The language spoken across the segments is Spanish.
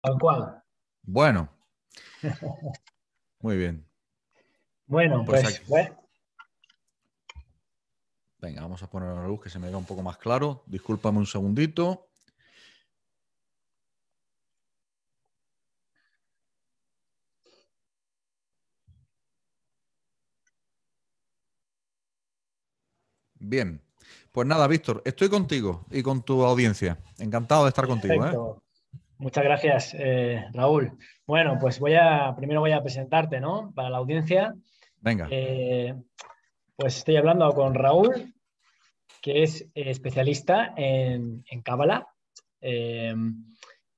Tal cual. Bueno, muy bien. Bueno, Pues pues aquí. bueno, Venga, vamos a poner la luz que se me vea un poco más claro. Discúlpame un segundito. Bien. Pues nada, Víctor, estoy contigo y con tu audiencia. Encantado de estar contigo, ¿eh? perfecto. Muchas gracias, Raúl. Bueno, pues primero voy a presentarte, ¿no? Para la audiencia. Venga. Eh, pues estoy hablando con Raúl, que es especialista en Cábala. Eh,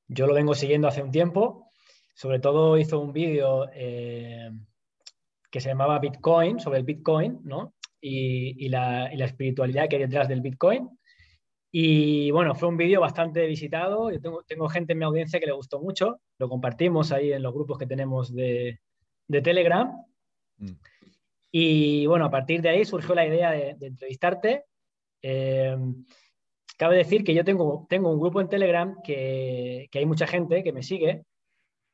yo lo vengo siguiendo hace un tiempo. Sobre todo hizo un vídeo que se llamaba Bitcoin, sobre el Bitcoin, ¿no? Y la espiritualidad que hay detrás del Bitcoin. Y bueno, fue un vídeo bastante visitado. Yo tengo gente en mi audiencia que le gustó mucho. Lo compartimos ahí en los grupos que tenemos de Telegram. Mm. Y bueno, a partir de ahí surgió la idea de entrevistarte. Eh, Cabe decir que yo tengo un grupo en Telegram que hay mucha gente que me sigue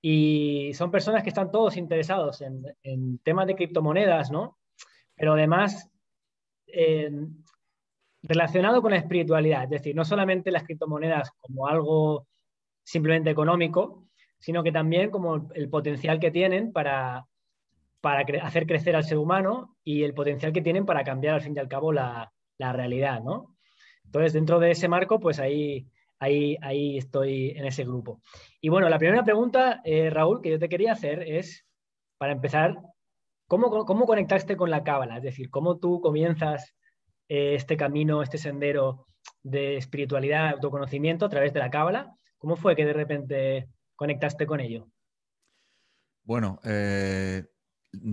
y son personas que están todos interesados en temas de criptomonedas, ¿no? Pero además eh, relacionado con la espiritualidad, es decir, no solamente las criptomonedas como algo simplemente económico, sino que también como el potencial que tienen para hacer crecer al ser humano y el potencial que tienen para cambiar al fin y al cabo la realidad, ¿no? Entonces, dentro de ese marco, pues ahí estoy en ese grupo. Y bueno, la primera pregunta, Raúl, que yo te quería hacer es, para empezar, ¿cómo conectaste con la cábala? Es decir, ¿cómo tú comienzas este camino, este sendero de espiritualidad, autoconocimiento a través de la cábala? ¿Cómo fue que de repente conectaste con ello? Bueno,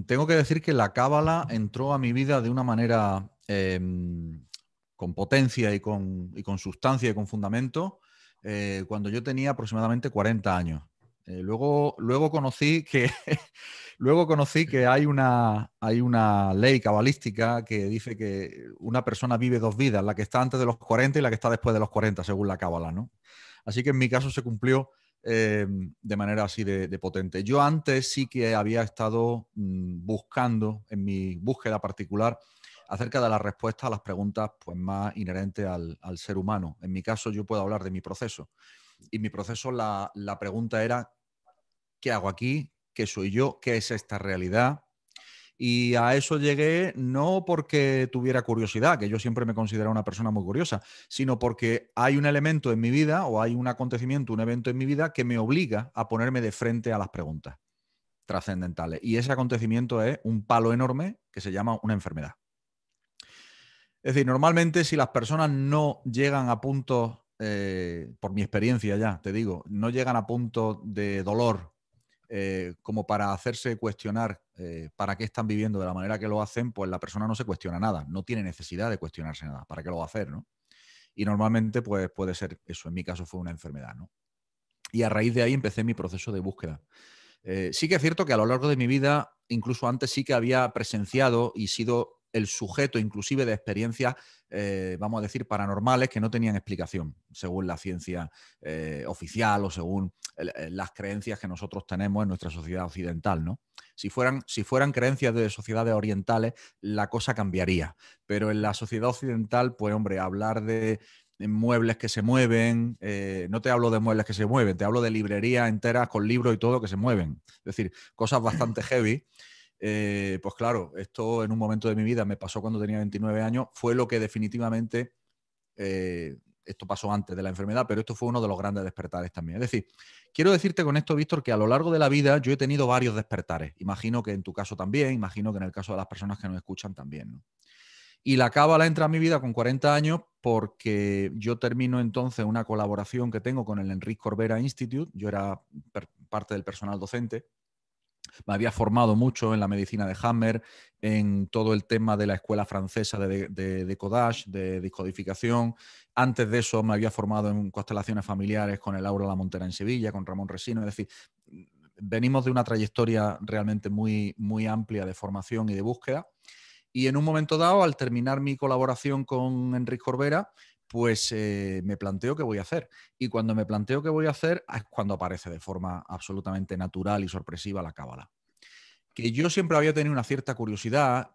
tengo que decir que la cábala entró a mi vida de una manera con potencia y con sustancia y con fundamento cuando yo tenía aproximadamente 40 años. Luego conocí que, luego conocí que hay una ley cabalística que dice que una persona vive dos vidas, la que está antes de los 40 y la que está después de los 40, según la cábala, ¿no? Así que en mi caso se cumplió de manera así de potente. Yo antes sí que había estado buscando, en mi búsqueda particular, acerca de las respuestas a las preguntas pues, más inherentes al ser humano. En mi caso, yo puedo hablar de mi proceso. Y mi proceso, la pregunta era, ¿qué hago aquí? ¿Qué soy yo? ¿Qué es esta realidad? Y a eso llegué no porque tuviera curiosidad, que yo siempre me considero una persona muy curiosa, sino porque hay un elemento en mi vida o hay un acontecimiento, un evento en mi vida que me obliga a ponerme de frente a las preguntas trascendentales. Y ese acontecimiento es un palo enorme que se llama una enfermedad. Es decir, normalmente si las personas no llegan a puntos, por mi experiencia ya, te digo, no llegan a puntos de dolor como para hacerse cuestionar para qué están viviendo de la manera que lo hacen, pues la persona no se cuestiona nada, no tiene necesidad de cuestionarse nada, ¿para qué lo va a hacer, no? Y normalmente pues puede ser eso, en mi caso fue una enfermedad, ¿no? Y a raíz de ahí empecé mi proceso de búsqueda. Sí que es cierto que a lo largo de mi vida, incluso antes sí que había presenciado y sido el sujeto inclusive de experiencias, vamos a decir, paranormales que no tenían explicación, según la ciencia oficial o según las creencias que nosotros tenemos en nuestra sociedad occidental, ¿no? Si fueran creencias de sociedades orientales, la cosa cambiaría. Pero en la sociedad occidental, pues hombre, hablar de muebles que se mueven, no te hablo de muebles que se mueven, te hablo de librerías enteras con libros y todo que se mueven. Es decir, cosas bastante heavy. Pues claro, esto en un momento de mi vida me pasó cuando tenía 29 años, fue lo que definitivamente, esto pasó antes de la enfermedad, pero esto fue uno de los grandes despertares también. Es decir, quiero decirte con esto, Víctor, que a lo largo de la vida yo he tenido varios despertares. Imagino que en tu caso también, imagino que en el caso de las personas que nos escuchan también, ¿no? Y la cábala entra a mi vida con 40 años porque yo termino entonces una colaboración que tengo con el Enric Corbera Institute. Yo era parte del personal docente. Me había formado mucho en la medicina de Hammer, en todo el tema de la escuela francesa de decodage, de descodificación. Antes de eso me había formado en constelaciones familiares con el Aura La Montera en Sevilla, con Ramón Resino. Es decir, venimos de una trayectoria realmente muy, muy amplia de formación y de búsqueda. Y en un momento dado, al terminar mi colaboración con Enric Corbera, pues me planteo qué voy a hacer. Y cuando me planteo qué voy a hacer es cuando aparece de forma absolutamente natural y sorpresiva la cábala. Que yo siempre había tenido una cierta curiosidad,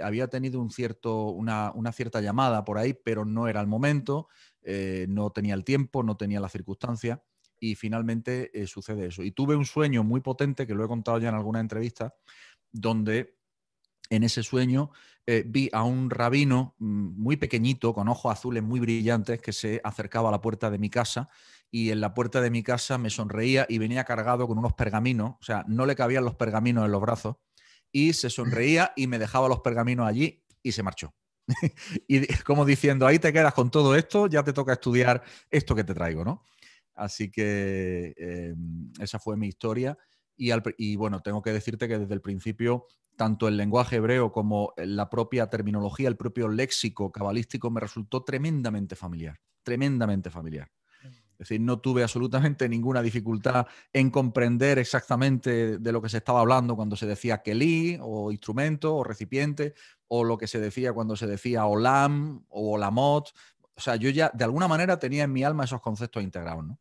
había tenido una cierta llamada por ahí, pero no era el momento, no tenía el tiempo, no tenía la circunstancia y finalmente sucede eso. Y tuve un sueño muy potente, que lo he contado ya en alguna entrevista, donde en ese sueño vi a un rabino muy pequeñito, con ojos azules muy brillantes, que se acercaba a la puerta de mi casa y en la puerta de mi casa me sonreía y venía cargado con unos pergaminos, o sea, no le cabían los pergaminos en los brazos y se sonreía y me dejaba los pergaminos allí y se marchó. Y como diciendo, ahí te quedas con todo esto, ya te toca estudiar esto que te traigo, ¿no? Así que esa fue mi historia. Y bueno, tengo que decirte que desde el principio, tanto el lenguaje hebreo como la propia terminología, el propio léxico cabalístico me resultó tremendamente familiar, tremendamente familiar. Es decir, no tuve absolutamente ninguna dificultad en comprender exactamente de lo que se estaba hablando cuando se decía kelí, o instrumento, o recipiente, o lo que se decía cuando se decía olam o olamot. O sea, yo ya de alguna manera tenía en mi alma esos conceptos integrados, ¿no?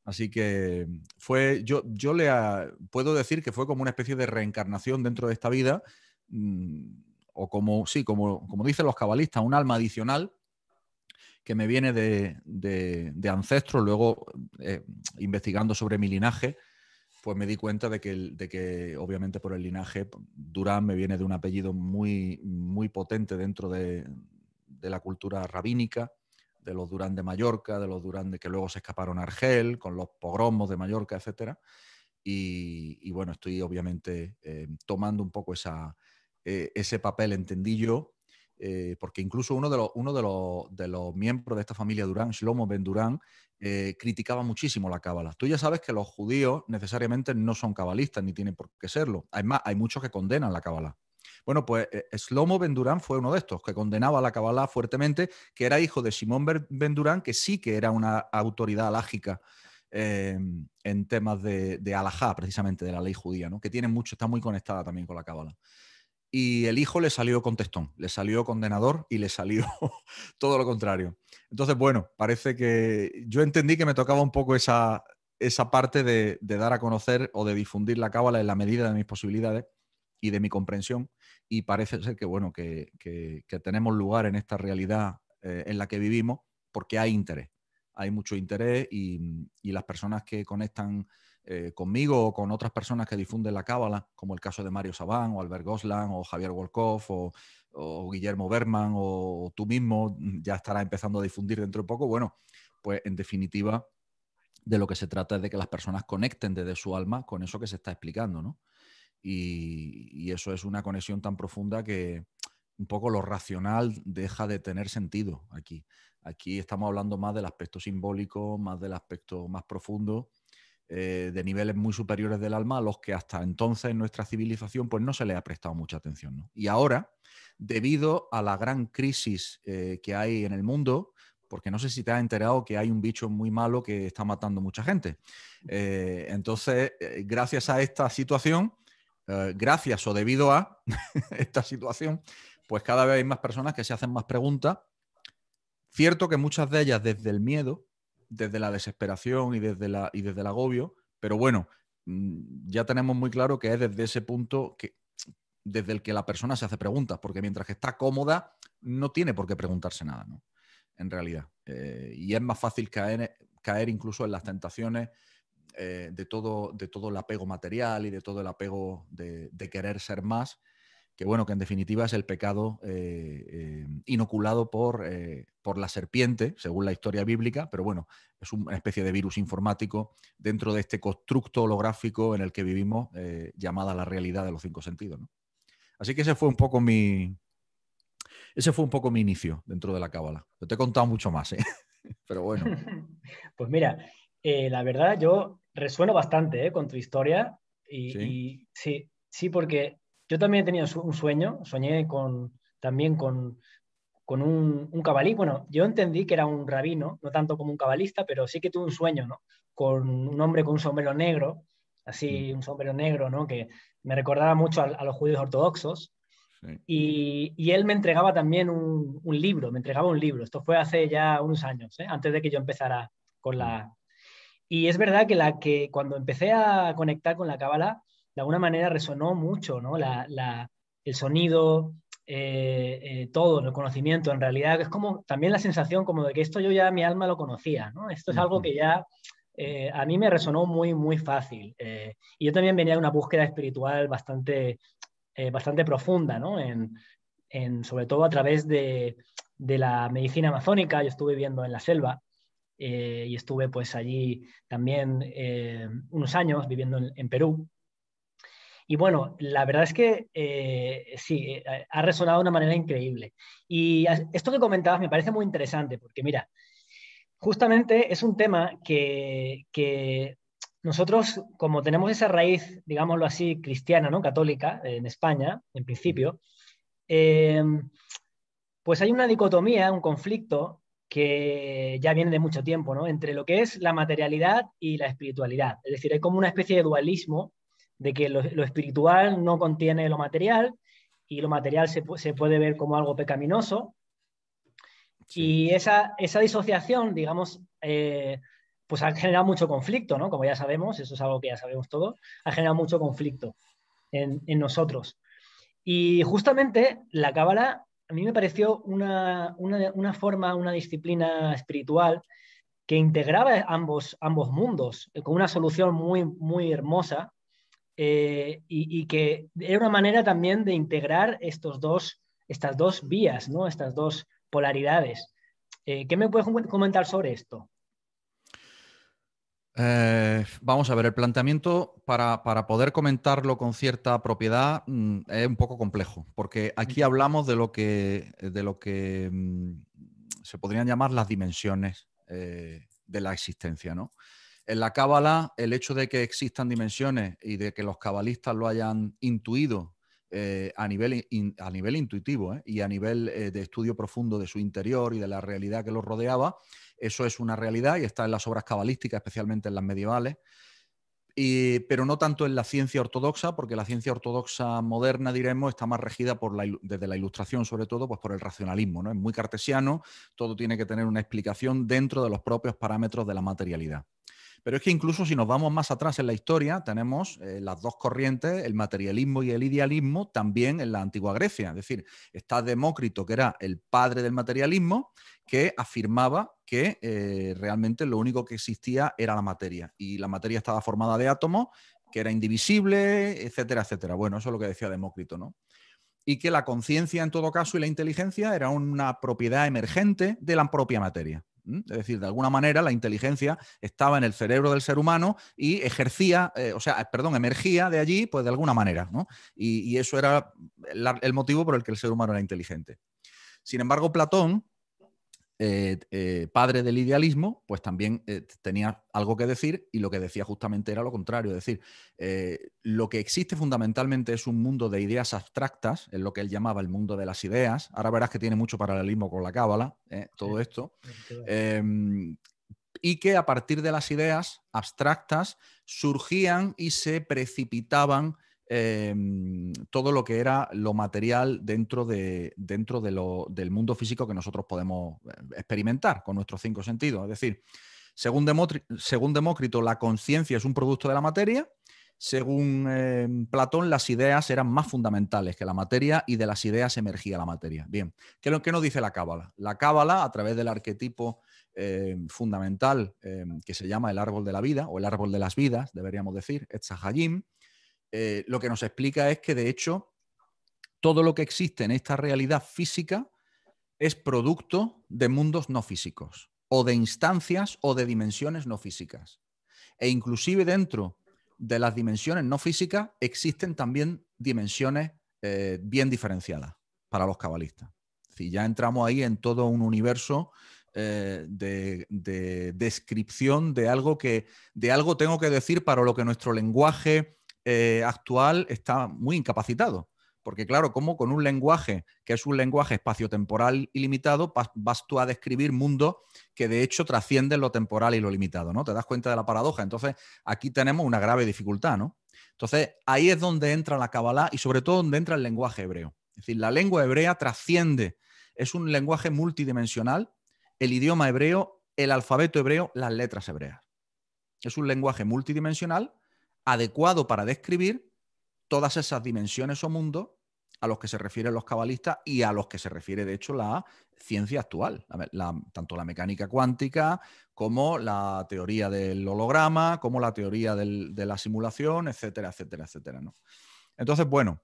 Así que puedo decir que fue como una especie de reencarnación dentro de esta vida, mmm, o como, sí, como dicen los cabalistas, un alma adicional que me viene de ancestros. Luego, investigando sobre mi linaje, pues me di cuenta de que obviamente por el linaje, Durán me viene de un apellido muy, muy potente dentro de la cultura rabínica, de los Durán de Mallorca, de los Durán de que luego se escaparon a Argel, con los pogromos de Mallorca, etcétera. Y bueno, estoy obviamente tomando un poco ese papel, entendí yo, porque incluso uno de los miembros de esta familia Durán, Shlomo Ben Durán, criticaba muchísimo la cábala. Tú ya sabes que los judíos necesariamente no son cabalistas, ni tienen por qué serlo. Además, hay muchos que condenan la cábala. Bueno, pues Shlomo Ben Durán fue uno de estos, que condenaba la cábala fuertemente, que era hijo de Shimon Ben Durán, que sí que era una autoridad alágica en temas de alajá, precisamente, de la ley judía, ¿no? Que tiene mucho, está muy conectada también con la cábala. Y el hijo le salió contestón, le salió condenador y le salió todo lo contrario. Entonces, bueno, parece que yo entendí que me tocaba un poco esa parte de dar a conocer o de difundir la cábala en la medida de mis posibilidades y de mi comprensión. Y parece ser que, bueno, que tenemos lugar en esta realidad en la que vivimos porque hay interés. Hay mucho interés y las personas que conectan conmigo o con otras personas que difunden la cábala, como el caso de Mario Sabán o Albert Goslan o Javier Wolkoff o Guillermo Berman o tú mismo, ya estarás empezando a difundir dentro de poco. Bueno, pues en definitiva de lo que se trata es de que las personas conecten desde su alma con eso que se está explicando, ¿no? Y eso es una conexión tan profunda que un poco lo racional deja de tener sentido aquí. Aquí estamos hablando más del aspecto simbólico, más del aspecto más profundo, de niveles muy superiores del alma, a los que hasta entonces en nuestra civilización pues no se le ha prestado mucha atención, ¿no? Y ahora, debido a la gran crisis que hay en el mundo, porque no sé si te has enterado que hay un bicho muy malo que está matando mucha gente. Entonces, gracias a esta situación, gracias o debido a esta situación, pues cada vez hay más personas que se hacen más preguntas. Cierto que muchas de ellas desde el miedo, desde la desesperación y desde el agobio, pero bueno, ya tenemos muy claro que es desde ese punto desde el que la persona se hace preguntas, porque mientras que está cómoda, no tiene por qué preguntarse nada, ¿no? En realidad. Y es más fácil caer incluso en las tentaciones de todo el apego material y de todo el apego de querer ser más, que bueno, que en definitiva es el pecado inoculado por la serpiente, según la historia bíblica, pero bueno, es una especie de virus informático dentro de este constructo holográfico en el que vivimos, llamada la realidad de los 5 sentidos, ¿no? Así que ese fue un poco mi inicio dentro de la cábala. Te he contado mucho más, ¿eh? Pero bueno. Pues mira, la verdad yo resueno bastante con tu historia Sí. y sí, sí, porque yo también he tenido un sueño, soñé también con un cabalí. Bueno, yo entendí que era un rabino, no tanto como un cabalista, pero sí que tuve un sueño, ¿no? Con un hombre con un sombrero negro, Mm. así un sombrero negro, ¿no? Que me recordaba mucho a los judíos ortodoxos. Sí. Y él me entregaba también un libro, me entregaba un libro. Esto fue hace ya unos años, antes de que yo empezara con la... Y es verdad que cuando empecé a conectar con la cábala, de alguna manera resonó mucho, ¿no? El sonido, todo, el conocimiento. En realidad es como también la sensación como de que esto yo ya mi alma lo conocía, ¿no? Esto es algo que ya a mí me resonó muy, muy fácil. Y yo también venía de una búsqueda espiritual bastante profunda, ¿no? Sobre todo a través de la medicina amazónica. Yo estuve viviendo en la selva y estuve pues allí también unos años viviendo en Perú. Y bueno, la verdad es que sí, ha resonado de una manera increíble. Y esto que comentabas me parece muy interesante, porque mira, justamente es un tema que nosotros, como tenemos esa raíz, digámoslo así, cristiana, ¿no? Católica, en España, en principio, eh, pues hay una dicotomía, un conflicto que ya viene de mucho tiempo, ¿no? Entre lo que es la materialidad y la espiritualidad. Es decir, hay como una especie de dualismo de que lo espiritual no contiene lo material y lo material se puede ver como algo pecaminoso. Sí. Y esa disociación, digamos, pues ha generado mucho conflicto, ¿no? Como ya sabemos, eso es algo que ya sabemos todos, ha generado mucho conflicto en nosotros. Y justamente la cábala a mí me pareció una forma, una disciplina espiritual que integraba ambos mundos con una solución muy, muy hermosa y que era una manera también de integrar estas dos vías, ¿no? Estas dos polaridades. ¿Qué me puedes comentar sobre esto? Vamos a ver, el planteamiento para poder comentarlo con cierta propiedad es un poco complejo, porque aquí hablamos de lo que se podrían llamar las dimensiones de la existencia, ¿no? En la cábala, el hecho de que existan dimensiones y de que los cabalistas lo hayan intuido a nivel intuitivo y a nivel de estudio profundo de su interior y de la realidad que los rodeaba, eso es una realidad y está en las obras cabalísticas, especialmente en las medievales, pero no tanto en la ciencia ortodoxa, porque la ciencia ortodoxa moderna, diremos, está más regida desde la Ilustración, sobre todo, pues por el racionalismo, ¿no? Es muy cartesiano, todo tiene que tener una explicación dentro de los propios parámetros de la materialidad. Pero es que incluso si nos vamos más atrás en la historia, tenemos las dos corrientes, el materialismo y el idealismo, también en la antigua Grecia. Es decir, está Demócrito, que era el padre del materialismo, que afirmaba que realmente lo único que existía era la materia. Y la materia estaba formada de átomos, que era indivisible, etcétera, etcétera. Bueno, eso es lo que decía Demócrito, ¿no? Y que la conciencia, en todo caso, y la inteligencia era una propiedad emergente de la propia materia. Es decir, de alguna manera la inteligencia estaba en el cerebro del ser humano y emergía de allí, pues de alguna manera, ¿no? Y eso era el motivo por el que el ser humano era inteligente. Sin embargo, Platón, padre del idealismo, pues también tenía algo que decir y lo que decía justamente era lo contrario. Es decir, lo que existe fundamentalmente es un mundo de ideas abstractas, es lo que él llamaba el mundo de las ideas. Ahora verás que tiene mucho paralelismo con la cábala, todo Sí, esto. Y que a partir de las ideas abstractas surgían y se precipitaban todo lo que era lo material dentro del mundo físico que nosotros podemos experimentar con nuestros 5 sentidos. Es decir, según Demócrito, la conciencia es un producto de la materia. Según Platón, las ideas eran más fundamentales que la materia y de las ideas emergía la materia. Bien, ¿qué nos dice la cábala? La cábala, a través del arquetipo fundamental que se llama el árbol de la vida o el árbol de las vidas, deberíamos decir, Etz Hayim, lo que nos explica es que, de hecho, todo lo que existe en esta realidad física es producto de mundos no físicos, o de instancias o de dimensiones no físicas. E inclusive dentro de las dimensiones no físicas existen también dimensiones bien diferenciadas para los cabalistas. Es decir, ya entramos ahí en todo un universo de descripción de algo tengo que decir para lo que nuestro lenguaje actual está muy incapacitado. Porque claro, como con un lenguaje que es un lenguaje espaciotemporal ilimitado, vas tú a describir mundos que de hecho trascienden lo temporal y lo limitado, ¿no? Te das cuenta de la paradoja. Entonces, aquí tenemos una grave dificultad, ¿no? Entonces, ahí es donde entra la Kabbalah y sobre todo donde entra el lenguaje hebreo. Es decir, la lengua hebrea trasciende, es un lenguaje multidimensional, el idioma hebreo, el alfabeto hebreo, las letras hebreas. Es un lenguaje multidimensional adecuado para describir todas esas dimensiones o mundos a los que se refieren los cabalistas y a los que se refiere, de hecho, la ciencia actual, tanto la mecánica cuántica como la teoría del holograma, como la teoría de la simulación, etcétera, etcétera, etcétera, ¿no? Entonces, bueno,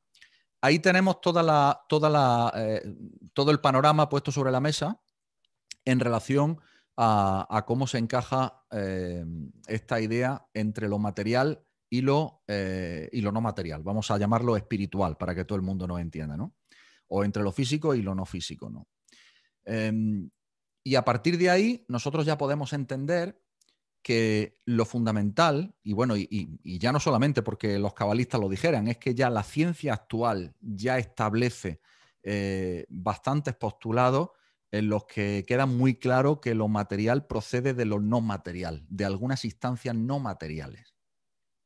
ahí tenemos todo el panorama puesto sobre la mesa en relación a cómo se encaja esta idea entre lo material y lo no material. Vamos a llamarlo espiritual para que todo el mundo nos entienda, ¿no? O entre lo físico y lo no físico, ¿no? Y a partir de ahí nosotros ya podemos entender que lo fundamental, y bueno, y ya no solamente porque los cabalistas lo dijeran, es que ya la ciencia actual ya establece bastantes postulados en los que queda muy claro que lo material procede de lo no material, de algunas instancias no materiales.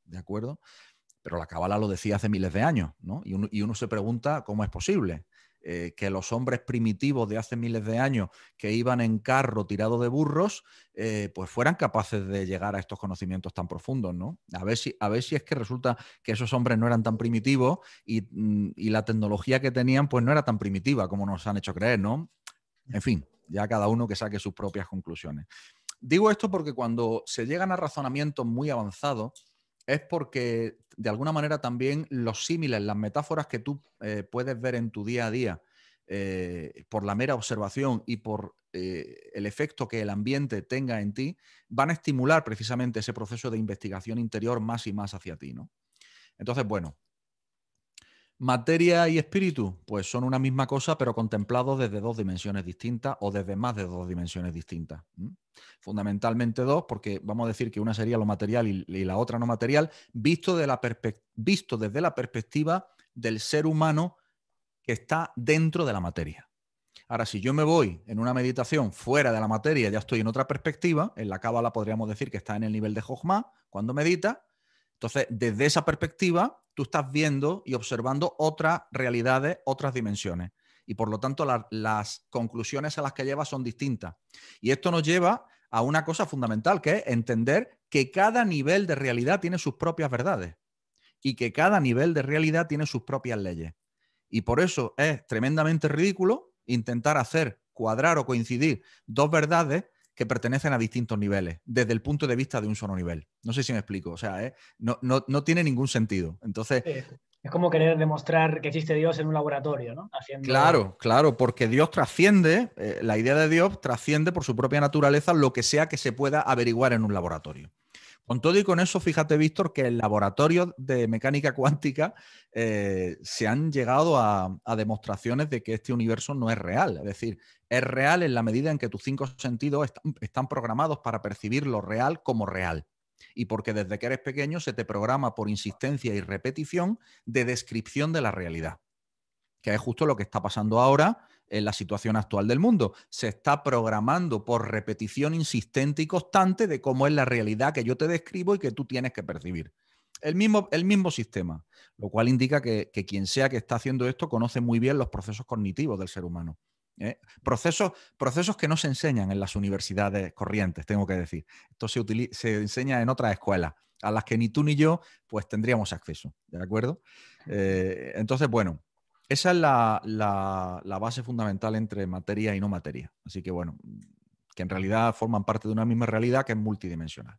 ¿De acuerdo? Pero la Cábala lo decía hace miles de años, ¿no? Y uno se pregunta cómo es posible que los hombres primitivos de hace miles de años que iban en carro tirado de burros, pues fueran capaces de llegar a estos conocimientos tan profundos, ¿no? A ver si es que resulta que esos hombres no eran tan primitivos y la tecnología que tenían pues no era tan primitiva como nos han hecho creer, ¿no? En fin, ya cada uno que saque sus propias conclusiones. Digo esto porque cuando se llegan a razonamientos muy avanzados, es porque de alguna manera también los símiles, las metáforas que tú puedes ver en tu día a día por la mera observación y por el efecto que el ambiente tenga en ti, van a estimular precisamente ese proceso de investigación interior más y más hacia ti, ¿no? Entonces, bueno, materia y espíritu, pues son una misma cosa, pero contemplados desde dos dimensiones distintas o desde más de dos dimensiones distintas. Fundamentalmente dos, porque vamos a decir que una sería lo material y la otra no material, visto desde la perspectiva del ser humano que está dentro de la materia. Ahora, si yo me voy en una meditación fuera de la materia, ya estoy en otra perspectiva. En la Cábala podríamos decir que está en el nivel de Jochma cuando medita. Entonces, desde esa perspectiva, tú estás viendo y observando otras realidades, otras dimensiones. Y por lo tanto, las conclusiones a las que llevas son distintas. Y esto nos lleva a una cosa fundamental, que es entender que cada nivel de realidad tiene sus propias verdades y que cada nivel de realidad tiene sus propias leyes. Y por eso es tremendamente ridículo intentar hacer cuadrar o coincidir dos verdades que pertenecen a distintos niveles, desde el punto de vista de un solo nivel. No sé si me explico. O sea, no tiene ningún sentido. Entonces, es como querer demostrar que existe Dios en un laboratorio, ¿no? Claro, porque Dios trasciende, la idea de Dios trasciende por su propia naturaleza lo que sea que se pueda averiguar en un laboratorio. Con todo y con eso, fíjate, Víctor, que en laboratorios de mecánica cuántica se han llegado a demostraciones de que este universo no es real. Es decir, es real en la medida en que tus 5 sentidos están programados para percibir lo real como real. Y porque desde que eres pequeño se te programa por insistencia y repetición de descripción de la realidad, que es justo lo que está pasando ahora en la situación actual del mundo. Se está programando por repetición insistente y constante de cómo es la realidad que yo te describo y que tú tienes que percibir. El mismo sistema, lo cual indica que quien sea que está haciendo esto conoce muy bien los procesos cognitivos del ser humano. Procesos que no se enseñan en las universidades corrientes, tengo que decir. Esto se enseña en otras escuelas, a las que ni tú ni yo pues tendríamos acceso, ¿de acuerdo? Entonces, bueno, esa es la base fundamental entre materia y no materia. Así que, bueno, que en realidad forman parte de una misma realidad que es multidimensional.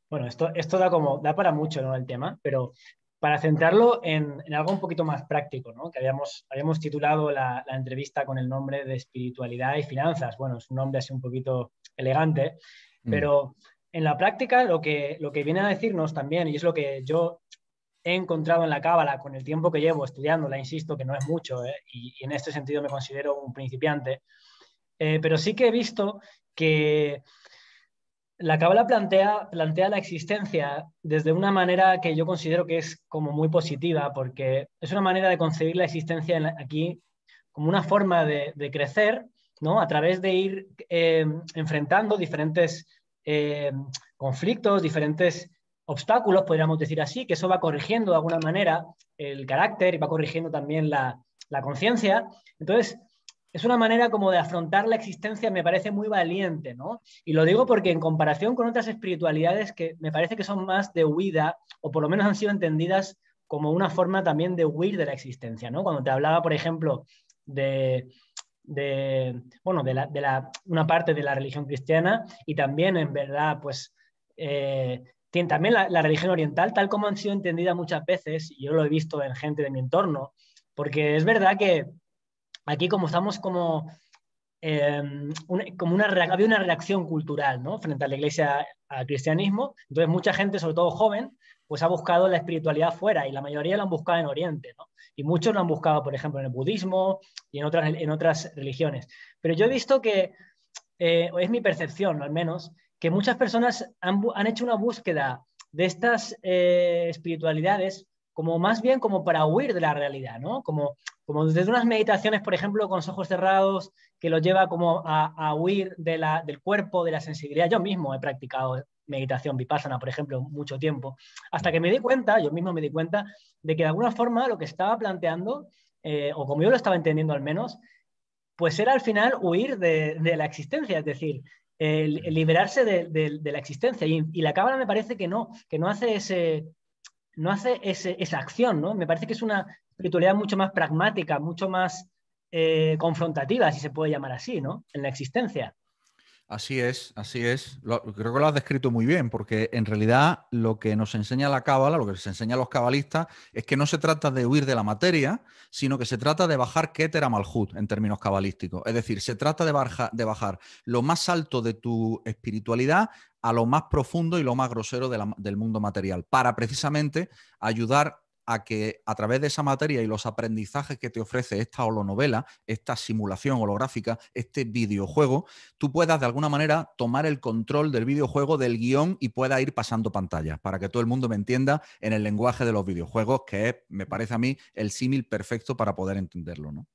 Bueno, esto da para mucho, ¿no? El tema, pero para centrarlo en algo un poquito más práctico, ¿no? Que habíamos titulado la entrevista con el nombre de espiritualidad y finanzas. Bueno, es un nombre así un poquito elegante, pero en la práctica lo que viene a decirnos también, y es lo que yo he encontrado en la Cábala con el tiempo que llevo estudiándola, insisto que no es mucho, y en este sentido me considero un principiante, pero sí que he visto que la Cábala plantea la existencia desde una manera que yo considero que es como muy positiva, porque es una manera de concebir la existencia aquí como una forma de crecer, ¿no? A través de ir enfrentando diferentes conflictos, diferentes obstáculos, podríamos decir así, que eso va corrigiendo de alguna manera el carácter y va corrigiendo también la conciencia. Entonces, es una manera como de afrontar la existencia, me parece muy valiente, ¿no? Y lo digo porque en comparación con otras espiritualidades que me parece que son más de huida, o por lo menos han sido entendidas como una forma también de huir de la existencia, ¿no? Cuando te hablaba, por ejemplo, bueno, una parte de la religión cristiana y también, en verdad, pues, tiene también la religión oriental, tal como han sido entendidas muchas veces, y yo lo he visto en gente de mi entorno, porque es verdad que aquí como estamos como, había una reacción cultural, ¿no? Frente a la iglesia, al cristianismo, entonces mucha gente, sobre todo joven, pues ha buscado la espiritualidad fuera y la mayoría la han buscado en Oriente, ¿no? Y muchos lo han buscado, por ejemplo, en el budismo y en otras religiones. Pero yo he visto que, es mi percepción al menos, que muchas personas han hecho una búsqueda de estas espiritualidades como más bien como para huir de la realidad, ¿no? Como desde unas meditaciones, por ejemplo, con los ojos cerrados, que los lleva como a huir del cuerpo, de la sensibilidad. Yo mismo he practicado meditación vipassana, por ejemplo, mucho tiempo, hasta que me di cuenta, yo mismo me di cuenta, de que de alguna forma lo que estaba planteando, o como yo lo estaba entendiendo al menos, pues era al final huir de la existencia, es decir, el liberarse de la existencia. Y la cábala me parece que no hace esa acción, ¿no? Me parece que es una espiritualidad mucho más pragmática, mucho más confrontativa, si se puede llamar así, ¿no? En la existencia. Así es, así es. Creo que lo has descrito muy bien, porque en realidad lo que nos enseña la cábala, lo que se enseña a los cabalistas, es que no se trata de huir de la materia, sino que se trata de bajar Keter a Malhut en términos cabalísticos. Es decir, se trata de bajar lo más alto de tu espiritualidad a lo más profundo y lo más grosero del mundo material, para precisamente ayudar a que a través de esa materia y los aprendizajes que te ofrece esta holonovela, esta simulación holográfica, este videojuego, tú puedas de alguna manera tomar el control del videojuego, del guión y puedas ir pasando pantallas, para que todo el mundo me entienda en el lenguaje de los videojuegos, que es, me parece a mí, el símil perfecto para poder entenderlo, ¿no?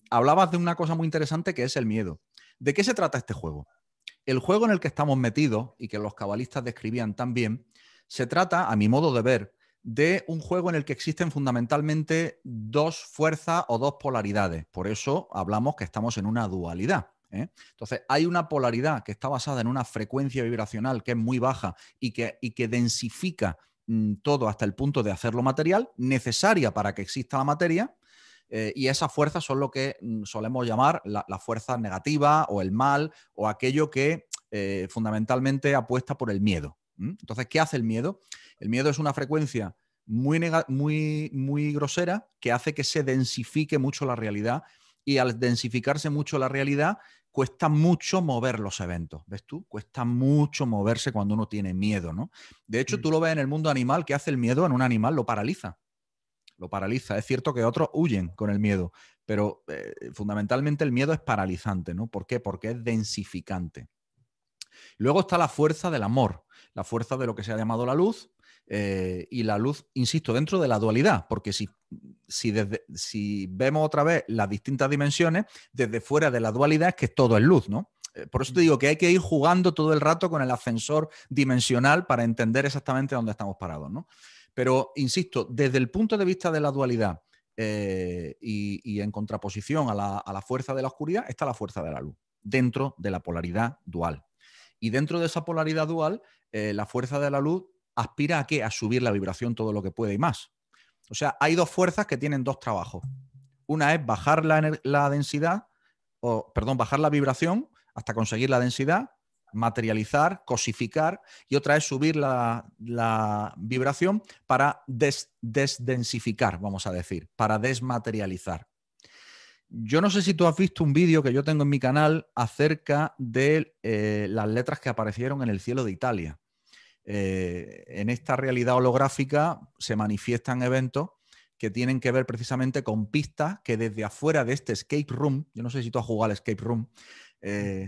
Hablabas de una cosa muy interesante que es el miedo. ¿De qué se trata este juego? El juego en el que estamos metidos y que los cabalistas describían tan bien, se trata, a mi modo de ver, de un juego en el que existen fundamentalmente dos fuerzas o dos polaridades. Por eso hablamos que estamos en una dualidad, ¿eh? Entonces, hay una polaridad que está basada en una frecuencia vibracional que es muy baja y que densifica todo hasta el punto de hacerlo material, necesaria para que exista la materia, y esas fuerzas son lo que solemos llamar la fuerza negativa o el mal o aquello que fundamentalmente apuesta por el miedo. Entonces, ¿qué hace el miedo? El miedo es una frecuencia muy grosera que hace que se densifique mucho la realidad, y al densificarse mucho la realidad cuesta mucho mover los eventos. ¿Ves tú? Cuesta mucho moverse cuando uno tiene miedo, ¿no? De hecho, tú lo ves en el mundo animal, que hace el miedo en un animal, lo paraliza. Lo paraliza. Es cierto que otros huyen con el miedo, pero fundamentalmente el miedo es paralizante, ¿no? ¿Por qué? Porque es densificante. Luego está la fuerza del amor, la fuerza de lo que se ha llamado la luz, y la luz, insisto, dentro de la dualidad, porque si vemos otra vez las distintas dimensiones, desde fuera de la dualidad es que todo es luz, ¿no? Por eso te digo que hay que ir jugando todo el rato con el ascensor dimensional para entender exactamente dónde estamos parados, ¿no? Pero, insisto, desde el punto de vista de la dualidad, y en contraposición a la fuerza de la oscuridad, está la fuerza de la luz, dentro de la polaridad dual. Y dentro de esa polaridad dual, la fuerza de la luz aspira a ¿qué? A subir la vibración todo lo que puede y más. O sea, hay dos fuerzas que tienen dos trabajos. Una es bajar la densidad, bajar la vibración hasta conseguir la densidad, materializar, cosificar, y otra es subir la vibración para desdensificar, vamos a decir, para desmaterializar. Yo no sé si tú has visto un vídeo que yo tengo en mi canal acerca de las letras que aparecieron en el cielo de Italia. En esta realidad holográfica se manifiestan eventos que tienen que ver precisamente con pistas que desde afuera de este escape room, yo no sé si tú has jugado al escape room,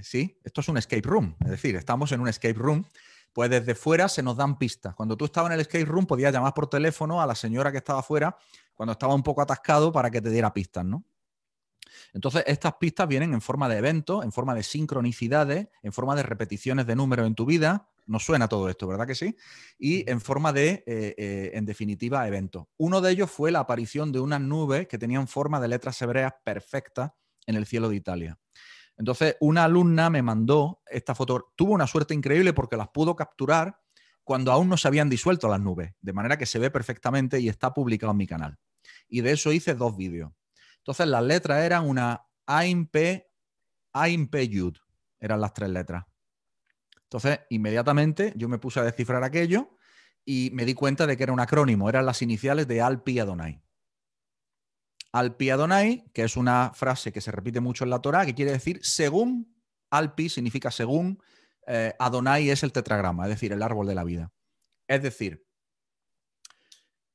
sí, esto es un escape room, es decir, estamos en un escape room, pues desde fuera se nos dan pistas. Cuando tú estabas en el escape room podías llamar por teléfono a la señora que estaba afuera cuando estaba un poco atascado para que te diera pistas, ¿no? Entonces, estas pistas vienen en forma de eventos, en forma de sincronicidades, en forma de repeticiones de números en tu vida, Nos suena todo esto, ¿verdad que sí? Y en forma de, en definitiva, eventos. Uno de ellos fue la aparición de unas nubes que tenían forma de letras hebreas perfectas en el cielo de Italia. Entonces, una alumna me mandó esta foto. Tuvo una suerte increíble porque las pudo capturar cuando aún no se habían disuelto las nubes, de manera que se ve perfectamente y está publicado en mi canal. Y de eso hice 2 vídeos. Entonces, las letras eran una Ain P Yud. Eran las 3 letras. Entonces, inmediatamente yo me puse a descifrar aquello y me di cuenta de que era un acrónimo. Eran las iniciales de Al-Pi Adonai. Al-Pi Adonai, que es una frase que se repite mucho en la Torá, que quiere decir según. Al-Pi significa según. Adonai es el tetragrama, es decir, el árbol de la vida. Es decir,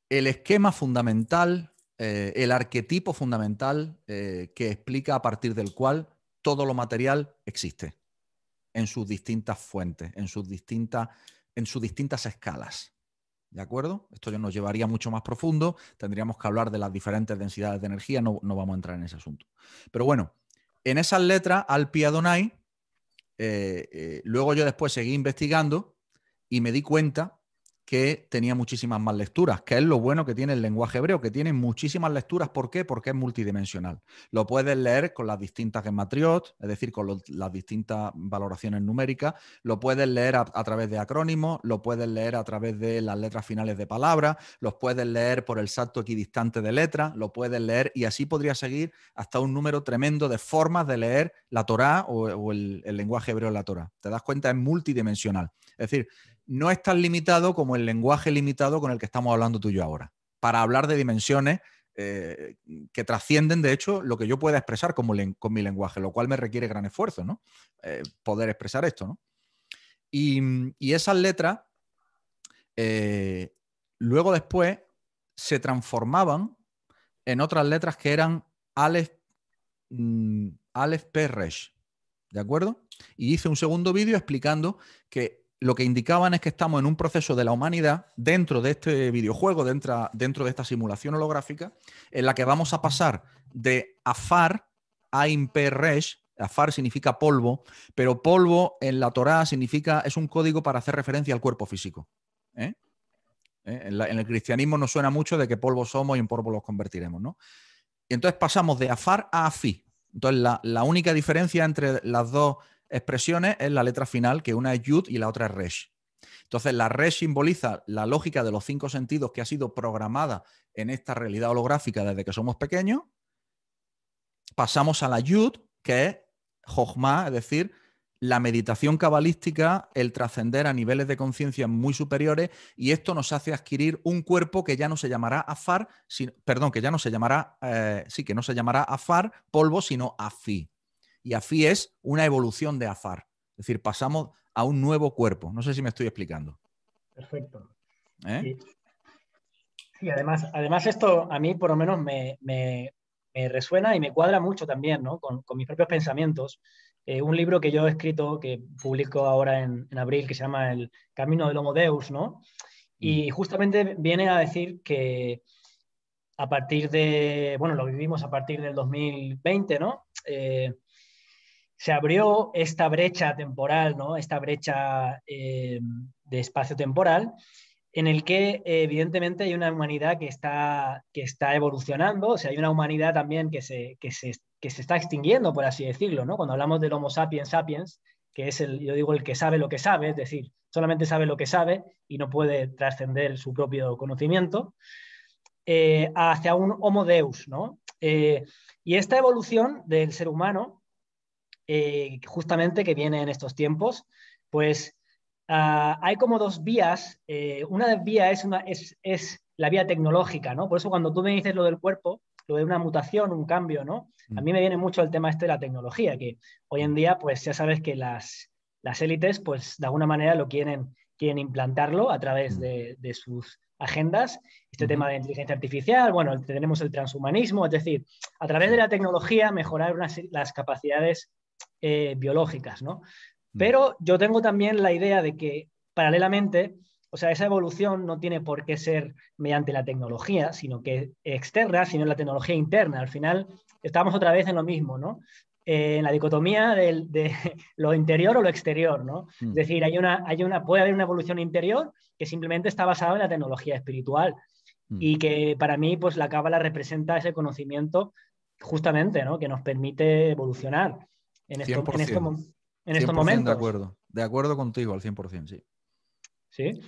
el esquema fundamental, el arquetipo fundamental que explica a partir del cual todo lo material existe en sus distintas fuentes, en sus distintas escalas. ¿De acuerdo? Esto ya nos llevaría mucho más profundo, tendríamos que hablar de las diferentes densidades de energía, no vamos a entrar en ese asunto. Pero bueno, en esas letras, Al-Pi Adonai, luego yo después seguí investigando y me di cuenta que tenía muchísimas más lecturas, que es lo bueno que tiene el lenguaje hebreo, que tiene muchísimas lecturas. ¿Por qué? Porque es multidimensional. Lo puedes leer con las distintas gematriot, es decir, con las distintas valoraciones numéricas, lo puedes leer a través de acrónimos, lo puedes leer a través de las letras finales de palabras, los puedes leer por el salto equidistante de letras, lo puedes leer y así podría seguir hasta un número tremendo de formas de leer la Torá o el lenguaje hebreo de la Torá. ¿Te das cuenta? Es multidimensional. Es decir, no es tan limitado como el lenguaje limitado con el que estamos hablando tú y yo ahora. Para hablar de dimensiones que trascienden, de hecho, lo que yo pueda expresar con mi lenguaje, lo cual me requiere gran esfuerzo, ¿no? Poder expresar esto, ¿no? Y esas letras, luego después, se transformaban en otras letras que eran Aleph P Resh, ¿de acuerdo? Y hice un segundo vídeo explicando que lo que indicaban es que estamos en un proceso de la humanidad dentro de este videojuego, dentro de esta simulación holográfica, en la que vamos a pasar de Afar a Imper-Resh. Afar significa polvo, pero polvo en la Torá es un código para hacer referencia al cuerpo físico. En el cristianismo nos suena mucho de que polvo somos y en polvo los convertiremos, ¿no? Y entonces pasamos de Afar a Afi. Entonces la única diferencia entre las dos expresiones es la letra final, que una es Yud y la otra es Resh. Entonces la Resh simboliza la lógica de los 5 sentidos que ha sido programada en esta realidad holográfica desde que somos pequeños. Pasamos a la Yud, que es Jochma, es decir, la meditación cabalística, el trascender a niveles de conciencia muy superiores, y esto nos hace adquirir un cuerpo que ya no se llamará Afar, que no se llamará Afar, polvo, sino Afi. Y Afi es una evolución de Afar. Es decir, pasamos a un nuevo cuerpo. No sé si me estoy explicando. Perfecto. ¿Eh? Sí, además esto a mí por lo menos me resuena y me cuadra mucho también, ¿no? Con mis propios pensamientos. Un libro que yo he escrito, que publico ahora en abril, que se llama El Camino del Homo Deus, ¿no? Y justamente viene a decir que a partir de, bueno, lo vivimos a partir del 2020, ¿no? Se abrió esta brecha temporal, ¿no? Esta brecha de espacio temporal en el que evidentemente hay una humanidad que está evolucionando, o sea, hay una humanidad también que se está extinguiendo, por así decirlo, ¿no? Cuando hablamos del Homo sapiens sapiens, que es yo digo, el que sabe lo que sabe, es decir, solamente sabe lo que sabe y no puede trascender su propio conocimiento, hacia un Homo Deus, ¿no? Y esta evolución del ser humano, justamente que viene en estos tiempos, pues hay como 2 vías. Una vía es la vía tecnológica, ¿no? Por eso cuando tú me dices lo del cuerpo, lo de una mutación, un cambio, ¿no? A mí me viene mucho el tema este de la tecnología, que hoy en día, pues ya sabes que las élites, pues de alguna manera lo quieren implantarlo a través de sus agendas, este tema de inteligencia artificial, bueno, tenemos el transhumanismo, es decir, a través de la tecnología mejorar las capacidades biológicas, ¿no? Pero yo tengo también la idea de que paralelamente, o sea, esa evolución no tiene por qué ser mediante la tecnología, sino que externa, sino la tecnología interna. Al final estamos otra vez en lo mismo, ¿no? en la dicotomía de lo interior o lo exterior, ¿no? Es decir, puede haber una evolución interior que simplemente está basada en la tecnología espiritual y que para mí, pues la cábala representa ese conocimiento justamente, ¿no? Que nos permite evolucionar en, esto, en, estos, 100%. en estos 100% momentos. de acuerdo contigo al 100%, sí. ¿Sí?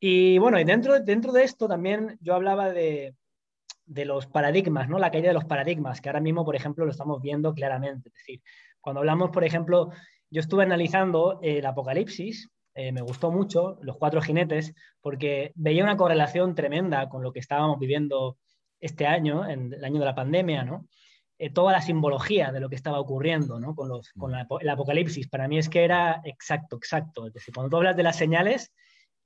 Y bueno, y dentro de esto también yo hablaba de los paradigmas, ¿no? La caída de los paradigmas, que ahora mismo, por ejemplo, lo estamos viendo claramente. Es decir, cuando hablamos, por ejemplo, yo estuve analizando el Apocalipsis, me gustó mucho, los cuatro jinetes, porque veía una correlación tremenda con lo que estábamos viviendo este año, en el año de la pandemia, ¿no? Toda la simbología de lo que estaba ocurriendo, ¿no? El Apocalipsis, para mí es que era exacto, exacto. Es decir, cuando tú hablas de las señales,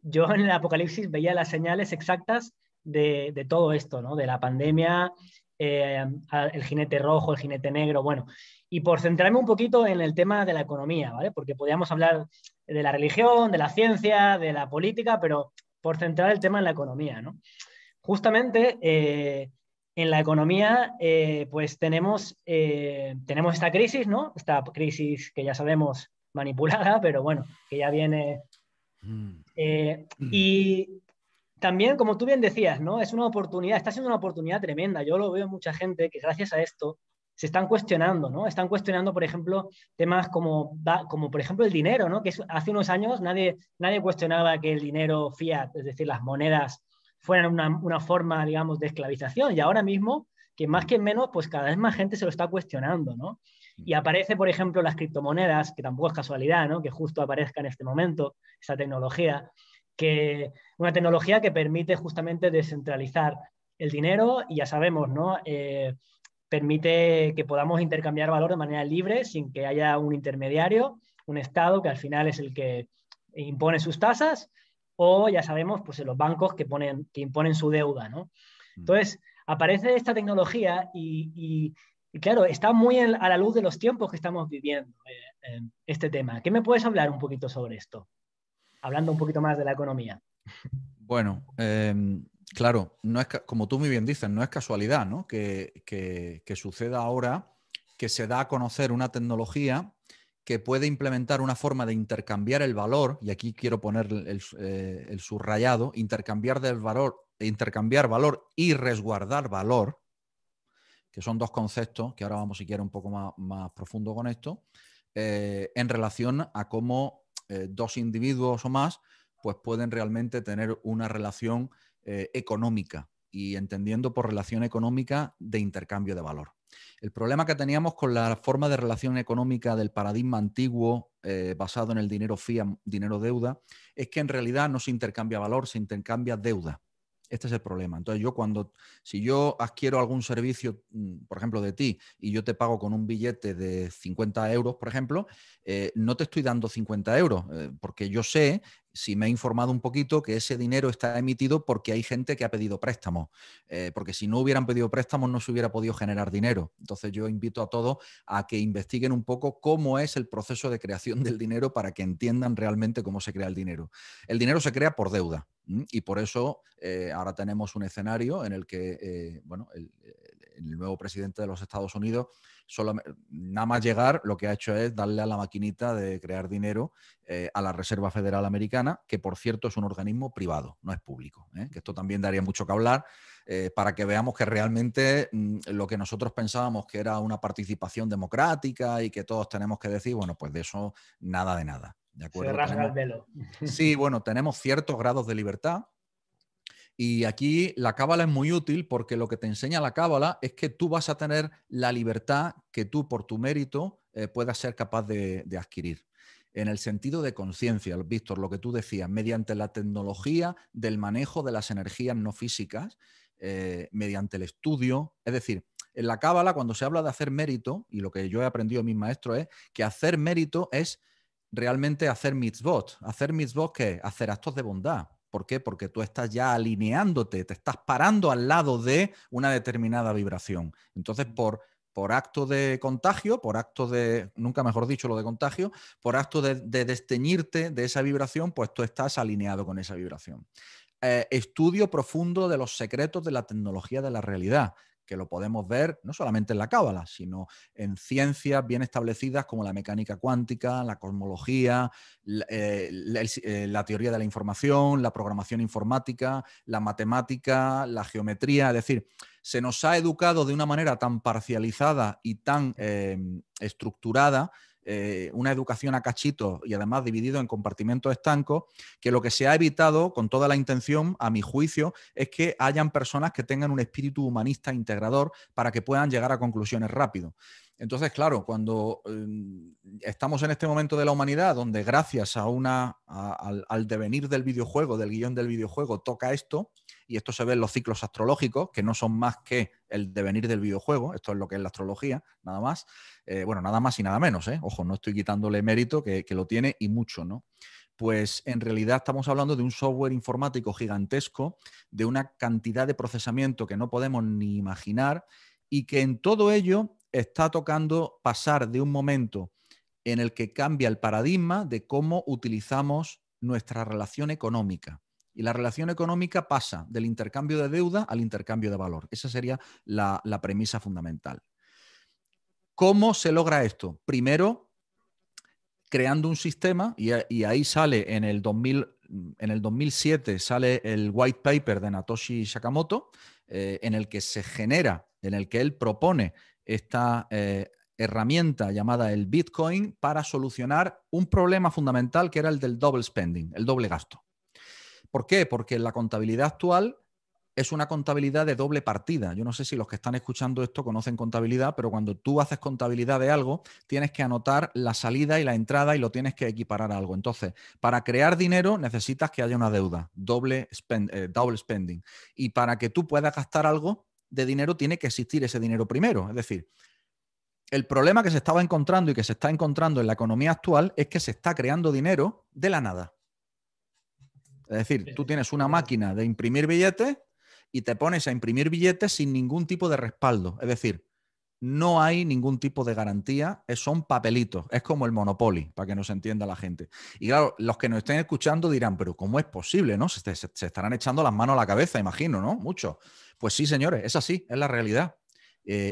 yo en el Apocalipsis veía las señales exactas de todo esto, ¿no? De la pandemia, el jinete rojo, el jinete negro, bueno. Y por centrarme un poquito en el tema de la economía, ¿vale? Porque podíamos hablar de la religión, de la ciencia, de la política, pero por centrar el tema en la economía, ¿no? Justamente en la economía, pues tenemos esta crisis, ¿no? Esta crisis que ya sabemos manipulada, pero bueno, que ya viene. Y también, como tú bien decías, ¿no? Es una oportunidad, está siendo una oportunidad tremenda. Yo lo veo en mucha gente que gracias a esto se están cuestionando, ¿no? Están cuestionando, por ejemplo, temas como por ejemplo, el dinero, ¿no? Hace unos años nadie cuestionaba que el dinero fiat, es decir, las monedas, fueran una forma, digamos, de esclavización. Y ahora mismo, que más que menos, pues cada vez más gente se lo está cuestionando, ¿no? Y aparece, por ejemplo, las criptomonedas, que tampoco es casualidad, ¿no? Que justo aparezca en este momento esa tecnología, una tecnología que permite justamente descentralizar el dinero y ya sabemos, ¿no? Permite que podamos intercambiar valor de manera libre sin que haya un intermediario, un Estado que al final es el que impone sus tasas, o ya sabemos, pues en los bancos que imponen su deuda, ¿no? Entonces, aparece esta tecnología y claro, está muy a la luz de los tiempos que estamos viviendo este tema. ¿Qué me puedes hablar un poquito sobre esto? Hablando un poquito más de la economía. Bueno, claro, no es como tú muy bien dices, no es casualidad, ¿no? Que suceda ahora que se da a conocer una tecnología que puede implementar una forma de intercambiar el valor, y aquí quiero poner el subrayado, intercambiar valor y resguardar valor, que son dos conceptos que ahora vamos, si quieres, un poco más profundo con esto, en relación a cómo dos individuos o más pues pueden realmente tener una relación económica, y entendiendo por relación económica de intercambio de valor. El problema que teníamos con la forma de relación económica del paradigma antiguo basado en el dinero fiat, dinero deuda, es que en realidad no se intercambia valor, se intercambia deuda. Este es el problema. Entonces, si yo adquiero algún servicio, por ejemplo, de ti, y yo te pago con un billete de 50 euros, por ejemplo, no te estoy dando 50 euros, porque yo sé, si me he informado un poquito, que ese dinero está emitido porque hay gente que ha pedido préstamos, porque si no hubieran pedido préstamos no se hubiera podido generar dinero. Entonces, yo invito a todos a que investiguen un poco cómo es el proceso de creación del dinero para que entiendan realmente cómo se crea el dinero. El dinero se crea por deuda. Y por eso ahora tenemos un escenario en el que el nuevo presidente de los Estados Unidos, nada más llegar, lo que ha hecho es darle a la maquinita de crear dinero a la Reserva Federal Americana, que por cierto es un organismo privado, no es público. Que esto también daría mucho que hablar para que veamos que realmente lo que nosotros pensábamos que era una participación democrática y que todos tenemos que decir, bueno, pues de eso nada de nada. ¿De Se acuerdo? rasga el velo. Sí, bueno, tenemos ciertos grados de libertad, y aquí la cábala es muy útil porque lo que te enseña la cábala es que tú vas a tener la libertad que tú por tu mérito puedas ser capaz de adquirir. En el sentido de conciencia, Víctor, lo que tú decías, mediante la tecnología del manejo de las energías no físicas, mediante el estudio. Es decir, en la cábala, cuando se habla de hacer mérito, y lo que yo he aprendido de mis maestros es que hacer mérito es realmente hacer mitzvot. ¿Hacer mitzvot qué es? Hacer actos de bondad. ¿Por qué? Porque tú estás ya alineándote, te estás parando al lado de una determinada vibración. Entonces, por acto de contagio, por acto de, nunca mejor dicho lo de contagio, por acto de desteñirte de esa vibración, pues tú estás alineado con esa vibración. Estudio profundo de los secretos de la tecnología de la realidad, que lo podemos ver no solamente en la cábala, sino en ciencias bien establecidas como la mecánica cuántica, la cosmología, la teoría de la información, la programación informática, la matemática, la geometría. Es decir, se nos ha educado de una manera tan parcializada y tan estructurada, una educación a cachitos y además dividido en compartimentos estancos, que lo que se ha evitado con toda la intención, a mi juicio, es que hayan personas que tengan un espíritu humanista integrador para que puedan llegar a conclusiones rápido. Entonces, claro, cuando estamos en este momento de la humanidad donde gracias a al devenir del videojuego, del guión del videojuego, toca esto, y esto se ve en los ciclos astrológicos, que no son más que el devenir del videojuego, esto es lo que es la astrología, nada más. Bueno, nada más y nada menos, ¿eh? Ojo, no estoy quitándole mérito, que lo tiene y mucho, ¿no? Pues en realidad estamos hablando de un software informático gigantesco, de una cantidad de procesamiento que no podemos ni imaginar y que en todo ello está tocando pasar de un momento en el que cambia el paradigma de cómo utilizamos nuestra relación económica. Y la relación económica pasa del intercambio de deuda al intercambio de valor. Esa sería la premisa fundamental. ¿Cómo se logra esto? Primero, creando un sistema, y ahí sale en el 2007 sale el white paper de Satoshi Nakamoto, en el que se genera, en el que él propone esta herramienta llamada el Bitcoin para solucionar un problema fundamental que era el del double spending, el doble gasto. ¿Por qué? Porque la contabilidad actual es una contabilidad de doble partida. Yo no sé si los que están escuchando esto conocen contabilidad, pero cuando tú haces contabilidad de algo, tienes que anotar la salida y la entrada y lo tienes que equiparar a algo. Entonces, para crear dinero necesitas que haya una deuda, double spending. Y para que tú puedas gastar algo de dinero, tiene que existir ese dinero primero. Es decir, el problema que se estaba encontrando y que se está encontrando en la economía actual es que se está creando dinero de la nada. Es decir, tú tienes una máquina de imprimir billetes y te pones a imprimir billetes sin ningún tipo de respaldo. Es decir, no hay ningún tipo de garantía, son papelitos. Es como el Monopoly, para que nos entienda la gente. Y claro, los que nos estén escuchando dirán, pero ¿cómo es posible, no? Se estarán echando las manos a la cabeza, imagino, ¿no? Mucho. Pues sí, señores, es así, es la realidad.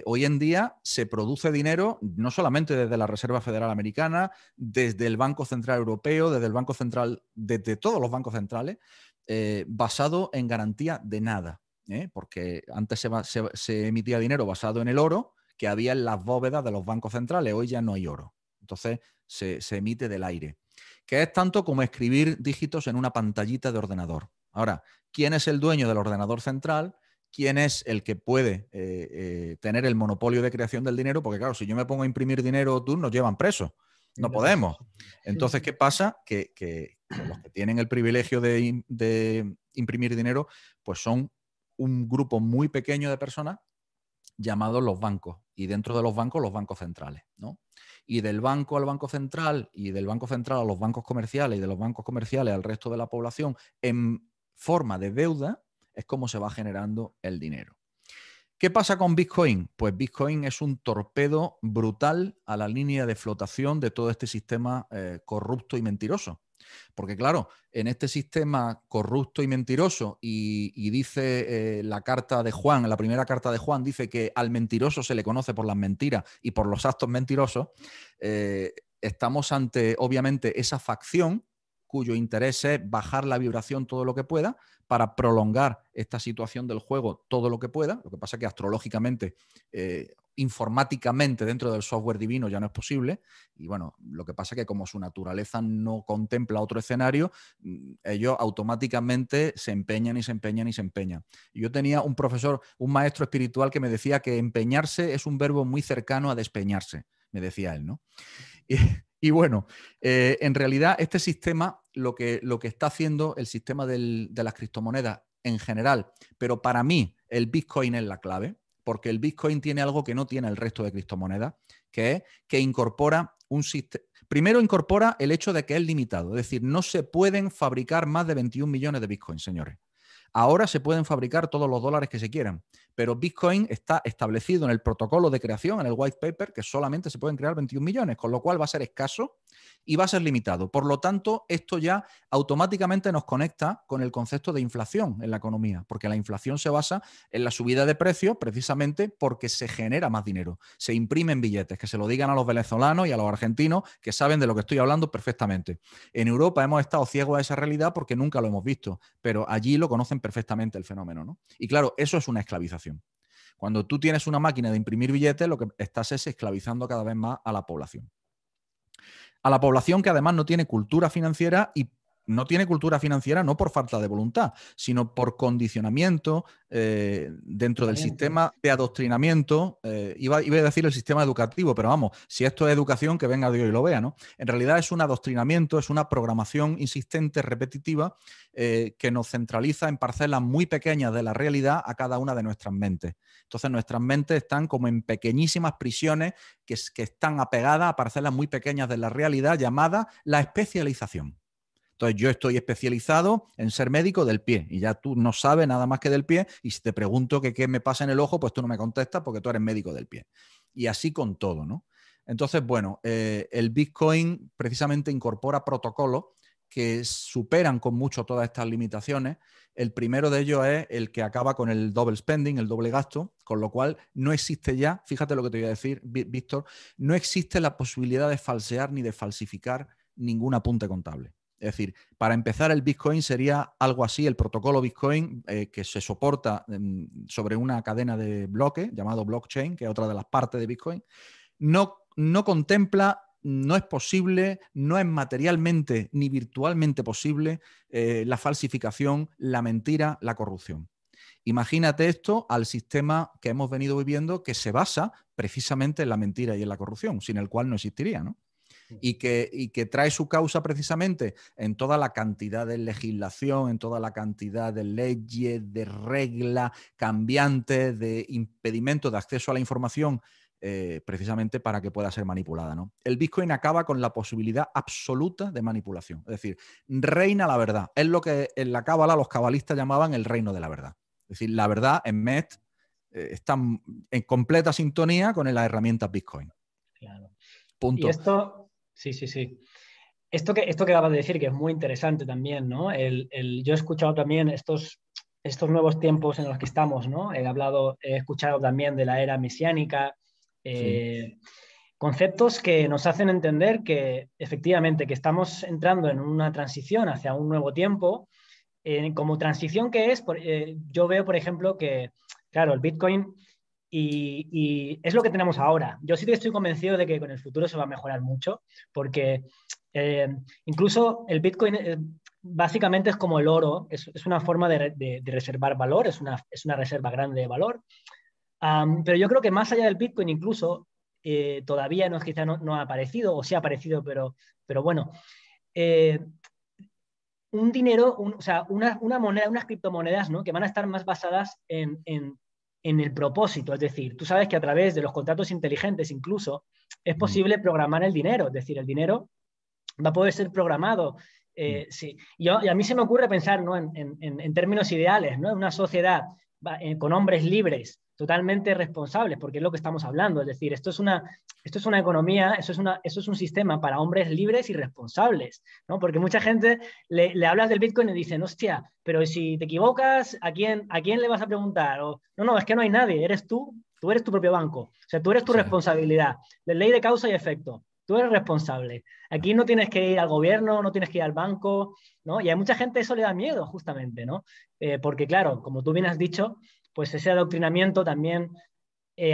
Hoy en día se produce dinero no solamente desde la Reserva Federal Americana, desde el Banco Central Europeo, desde el Banco Central, desde todos los bancos centrales, basado en garantía de nada. Porque antes se emitía dinero basado en el oro que había en las bóvedas de los bancos centrales. Hoy ya no hay oro. Entonces se emite del aire. Que es tanto como escribir dígitos en una pantallita de ordenador. Ahora, ¿quién es el dueño del ordenador central? ¿Quién es el que puede tener el monopolio de creación del dinero? Porque claro, si yo me pongo a imprimir dinero, tú nos llevan presos. No podemos. Entonces, ¿qué pasa? Que los que tienen el privilegio de imprimir dinero, pues son un grupo muy pequeño de personas llamados los bancos. Y dentro de los bancos centrales, ¿no? Y del banco al banco central, y del banco central a los bancos comerciales, y de los bancos comerciales al resto de la población, en forma de deuda, es como se va generando el dinero. ¿Qué pasa con Bitcoin? Pues Bitcoin es un torpedo brutal a la línea de flotación de todo este sistema corrupto y mentiroso. Porque claro, en este sistema corrupto y mentiroso, y dice la carta de Juan, la primera carta de Juan, dice que al mentiroso se le conoce por las mentiras y por los actos mentirosos, estamos ante, obviamente, esa facción cuyo interés es bajar la vibración todo lo que pueda para prolongar esta situación del juego todo lo que pueda. Lo que pasa es que astrológicamente, informáticamente dentro del software divino ya no es posible. Y bueno, lo que pasa es que como su naturaleza no contempla otro escenario, ellos automáticamente se empeñan y se empeñan y se empeñan. Y yo tenía un profesor, un maestro espiritual que me decía que empeñarse es un verbo muy cercano a despeñarse, me decía él, ¿no? Y bueno, en realidad este sistema, lo que está haciendo el sistema de las criptomonedas en general, pero para mí el Bitcoin es la clave, porque el Bitcoin tiene algo que no tiene el resto de criptomonedas, que es que incorpora un sistema. Primero incorpora el hecho de que es limitado, es decir, no se pueden fabricar más de 21 millones de Bitcoin, señores. Ahora se pueden fabricar todos los dólares que se quieran, pero Bitcoin está establecido en el protocolo de creación, en el white paper, que solamente se pueden crear 21 millones, con lo cual va a ser escaso y va a ser limitado. Por lo tanto, esto ya automáticamente nos conecta con el concepto de inflación en la economía, porque la inflación se basa en la subida de precios precisamente porque se genera más dinero. Se imprimen billetes, que se lo digan a los venezolanos y a los argentinos, que saben de lo que estoy hablando perfectamente. En Europa hemos estado ciegos a esa realidad porque nunca lo hemos visto, pero allí lo conocen perfectamente el fenómeno, ¿no? Y claro, eso es una esclavización. Cuando tú tienes una máquina de imprimir billetes, lo que estás es esclavizando cada vez más a la población. A la población que además no tiene cultura financiera y no tiene cultura financiera no por falta de voluntad, sino por condicionamiento dentro del sistema de adoctrinamiento. Iba a decir el sistema educativo, pero vamos, si esto es educación, que venga Dios y lo vea, ¿no? En realidad es un adoctrinamiento, es una programación insistente, repetitiva, que nos centraliza en parcelas muy pequeñas de la realidad a cada una de nuestras mentes. Entonces nuestras mentes están como en pequeñísimas prisiones que están apegadas a parcelas muy pequeñas de la realidad llamada la especialización. Entonces yo estoy especializado en ser médico del pie y ya tú no sabes nada más que del pie y si te pregunto qué me pasa en el ojo, pues tú no me contestas porque tú eres médico del pie. Y así con todo, ¿no? Entonces, bueno, el Bitcoin precisamente incorpora protocolos que superan con mucho todas estas limitaciones. El primero de ellos es el que acaba con el double spending, el doble gasto, con lo cual no existe ya, fíjate lo que te voy a decir, Víctor, no existe la posibilidad de falsear ni de falsificar ningún apunte contable. Es decir, para empezar el Bitcoin sería algo así, el protocolo Bitcoin que se soporta sobre una cadena de bloques llamado blockchain, que es otra de las partes de Bitcoin, no contempla, no es posible, no es materialmente ni virtualmente posible la falsificación, la mentira, la corrupción. Imagínate esto al sistema que hemos venido viviendo que se basa precisamente en la mentira y en la corrupción, sin el cual no existiría, ¿no? Y que trae su causa precisamente en toda la cantidad de legislación, en toda la cantidad de leyes, de reglas cambiantes, de impedimentos de acceso a la información, precisamente para que pueda ser manipulada, ¿no? El Bitcoin acaba con la posibilidad absoluta de manipulación. Es decir, reina la verdad. Es lo que en la cábala los cabalistas llamaban el reino de la verdad. Es decir, la verdad en Met está en completa sintonía con las herramientas Bitcoin. Claro. Punto. Y esto, sí. Esto que acabas de decir, que es muy interesante también, ¿no? Yo he escuchado también estos nuevos tiempos en los que estamos, ¿no? He escuchado también de la era mesiánica, Sí. conceptos que nos hacen entender que efectivamente que estamos entrando en una transición hacia un nuevo tiempo. Como transición que es, yo veo, por ejemplo, que, claro, el Bitcoin y es lo que tenemos ahora. Yo sí que estoy convencido de que con el futuro se va a mejorar mucho, porque incluso el Bitcoin básicamente es como el oro, es una forma de reservar valor, es una reserva grande de valor. Pero yo creo que más allá del Bitcoin incluso, todavía no, quizá no ha aparecido, o sí ha aparecido, pero bueno, eh, un dinero, o sea, una moneda, unas criptomonedas, ¿no? Que van a estar más basadas en el propósito. Es decir, tú sabes que a través de los contratos inteligentes incluso es posible programar el dinero. Es decir, el dinero va a poder ser programado. Sí. Y a mí se me ocurre pensar, ¿no? en términos ideales, ¿no? En una sociedad con hombres libres, totalmente responsables, porque es lo que estamos hablando. Es decir, esto es una economía, eso es un sistema para hombres libres y responsables, ¿no? Porque mucha gente le hablas del Bitcoin y dicen, hostia, pero si te equivocas, ¿a quién le vas a preguntar? O, no, es que no hay nadie, eres tú eres tu propio banco, o sea, tú eres tu responsabilidad, de ley de causa y efecto. Tú eres responsable. Aquí no tienes que ir al gobierno, no tienes que ir al banco, ¿no? Y a mucha gente eso le da miedo, justamente, ¿no? Porque, claro, como tú bien has dicho, pues ese adoctrinamiento también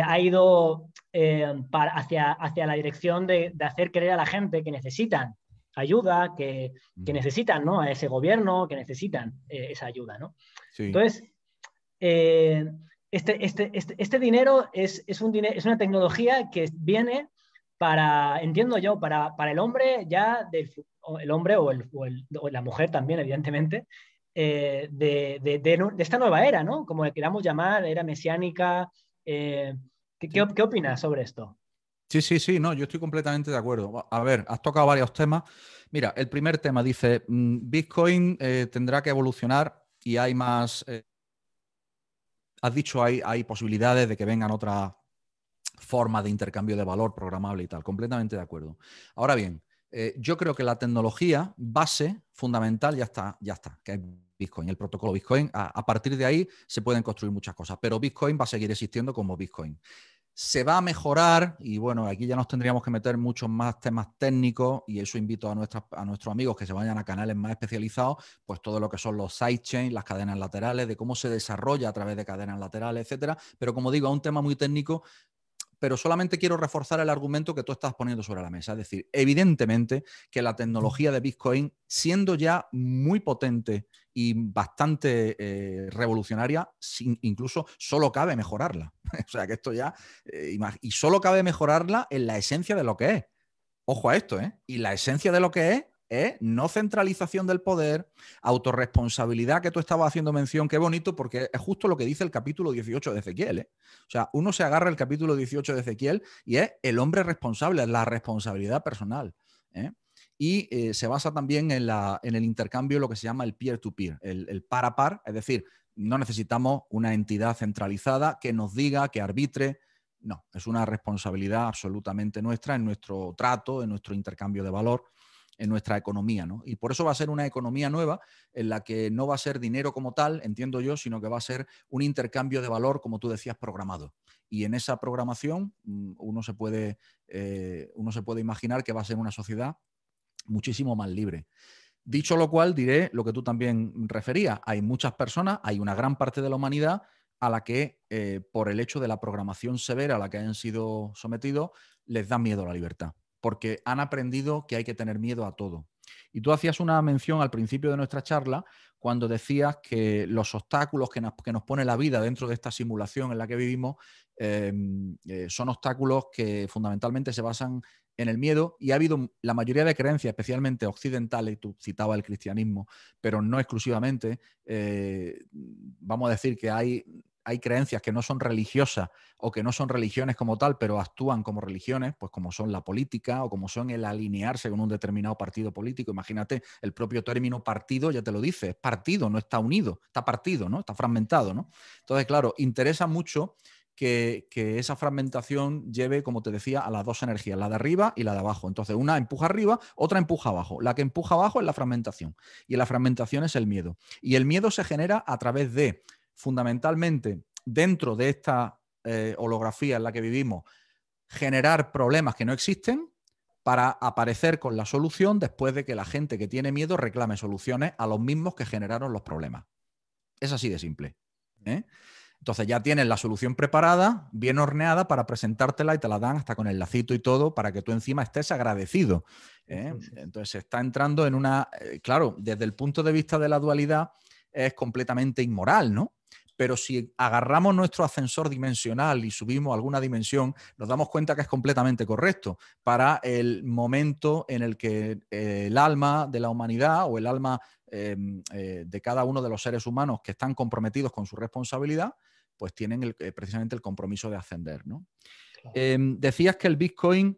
ha ido hacia la dirección de hacer creer a la gente que necesitan ayuda, que necesitan, ¿no? A ese gobierno, que necesitan esa ayuda, ¿no? Sí. Entonces, este dinero es una tecnología que viene entiendo yo, para el hombre ya, el hombre o la mujer también, evidentemente, de esta nueva era, ¿no? Como le queramos llamar, era mesiánica. ¿Qué opinas sobre esto? Sí, no, yo estoy completamente de acuerdo. A ver, has tocado varios temas. Mira, el primer tema dice, Bitcoin tendrá que evolucionar y hay más has dicho hay posibilidades de que vengan otras formas de intercambio de valor programable y tal. Completamente de acuerdo. Ahora bien, yo creo que la tecnología base fundamental ya está, que es Bitcoin, el protocolo Bitcoin. A partir de ahí se pueden construir muchas cosas, pero Bitcoin va a seguir existiendo como Bitcoin. Se va a mejorar y bueno, aquí ya nos tendríamos que meter muchos más temas técnicos y eso invito a nuestros amigos que se vayan a canales más especializados, pues todo lo que son los sidechains, las cadenas laterales, de cómo se desarrolla a través de cadenas laterales, etcétera. Pero como digo, es un tema muy técnico, pero solamente quiero reforzar el argumento que tú estás poniendo sobre la mesa. Es decir, evidentemente que la tecnología de Bitcoin, siendo ya muy potente y bastante revolucionaria, incluso solo cabe mejorarla. O sea, que esto ya... y solo cabe mejorarla en la esencia de lo que es. Ojo a esto, ¿eh? Y la esencia de lo que es no centralización del poder, autorresponsabilidad, que tú estabas haciendo mención, qué bonito, porque es justo lo que dice el capítulo 18 de Ezequiel, ¿eh? O sea, uno se agarra el capítulo 18 de Ezequiel y es el hombre responsable, es la responsabilidad personal, ¿eh? Y se basa también en el intercambio, lo que se llama el peer-to-peer, el par a par, es decir, no necesitamos una entidad centralizada que nos diga, que arbitre. No, es una responsabilidad absolutamente nuestra en nuestro trato, en nuestro intercambio de valor, en nuestra economía, ¿no? Y por eso va a ser una economía nueva en la que no va a ser dinero como tal, entiendo yo, sino que va a ser un intercambio de valor, como tú decías, programado. Y en esa programación uno se puede imaginar que va a ser una sociedad muchísimo más libre. Dicho lo cual, diré lo que tú también referías. Hay muchas personas, hay una gran parte de la humanidad a la que, por el hecho de la programación severa a la que han sido sometidos, les da miedo la libertad, porque han aprendido que hay que tener miedo a todo. Y tú hacías una mención al principio de nuestra charla cuando decías que los obstáculos que nos pone la vida dentro de esta simulación en la que vivimos son obstáculos que fundamentalmente se basan en el miedo, y ha habido la mayoría de creencias, especialmente occidentales, tú citabas el cristianismo, pero no exclusivamente, vamos a decir que hay creencias que no son religiosas o que no son religiones como tal, pero actúan como religiones, pues como son la política o como son el alinearse con un determinado partido político. Imagínate, el propio término partido ya te lo dice, es partido, no está unido, está partido, ¿no? Está fragmentado, ¿no? Entonces, claro, interesa mucho que esa fragmentación lleve, como te decía, a las dos energías, la de arriba y la de abajo. Entonces, una empuja arriba, otra empuja abajo. La que empuja abajo es la fragmentación. Y la fragmentación es el miedo. Y el miedo se genera a través de, fundamentalmente, dentro de esta holografía en la que vivimos, generar problemas que no existen para aparecer con la solución después de que la gente que tiene miedo reclame soluciones a los mismos que generaron los problemas. Es así de simple, ¿eh? Entonces ya tienes la solución preparada, bien horneada, para presentártela y te la dan hasta con el lacito y todo para que tú encima estés agradecido, ¿eh? Entonces se está entrando en una... claro, desde el punto de vista de la dualidad es completamente inmoral, ¿no? Pero si agarramos nuestro ascensor dimensional y subimos alguna dimensión, nos damos cuenta que es completamente correcto para el momento en el que el alma de la humanidad o el alma de cada uno de los seres humanos que están comprometidos con su responsabilidad, pues tienen precisamente el compromiso de ascender, ¿no? Claro. Decías que el Bitcoin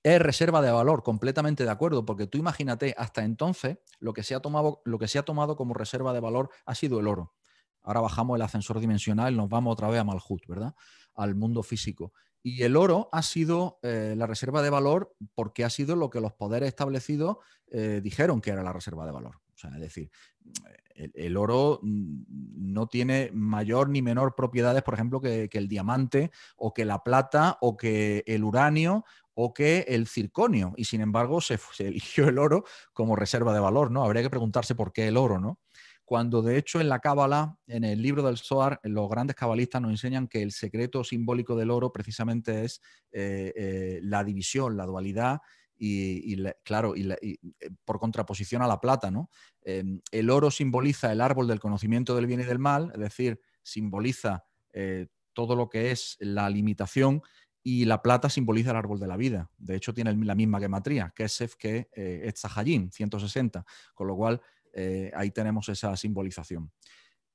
es reserva de valor, completamente de acuerdo, porque tú imagínate, hasta entonces lo que se ha tomado como reserva de valor ha sido el oro. Ahora bajamos el ascensor dimensional y nos vamos otra vez a Malhut, ¿verdad? Al mundo físico. Y el oro ha sido la reserva de valor porque ha sido lo que los poderes establecidos dijeron que era la reserva de valor. O sea, es decir, el oro no tiene mayor ni menor propiedades, por ejemplo, que el diamante o que la plata o que el uranio o que el circonio. Y sin embargo, se eligió el oro como reserva de valor, ¿no? Habría que preguntarse por qué el oro, ¿no? Cuando de hecho en la Cábala, en el libro del Zohar, los grandes cabalistas nos enseñan que el secreto simbólico del oro precisamente es la división, la dualidad claro, por contraposición a la plata, ¿no? El oro simboliza el árbol del conocimiento del bien y del mal, es decir, simboliza todo lo que es la limitación, y la plata simboliza el árbol de la vida. De hecho, tiene la misma gematría, que es Sef, que Etzahayim, 160, con lo cual ahí tenemos esa simbolización.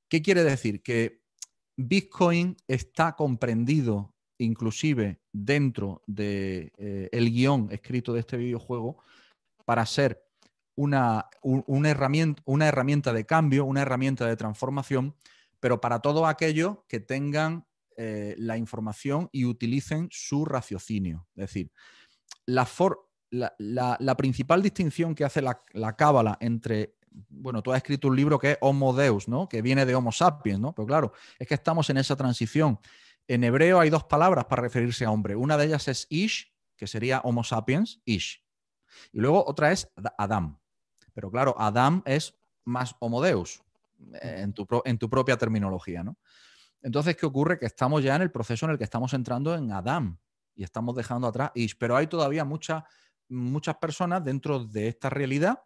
¿Qué quiere decir? Que Bitcoin está comprendido inclusive dentro del guión escrito de este videojuego para ser una herramienta de cambio, una herramienta de transformación, pero para todos aquellos que tengan la información y utilicen su raciocinio. Es decir, la principal distinción que hace la cábala entre, bueno, tú has escrito un libro que es Homo Deus, ¿no? Que viene de Homo sapiens, ¿no? Pero claro, es que estamos en esa transición. En hebreo hay dos palabras para referirse a hombre. Una de ellas es Ish, que sería Homo sapiens, Ish. Y luego otra es Adam. Pero claro, Adam es más Homo Deus en tu propia terminología, ¿no? Entonces, ¿qué ocurre? Que estamos ya en el proceso en el que estamos entrando en Adam y estamos dejando atrás Ish. Pero hay todavía muchas personas dentro de esta realidad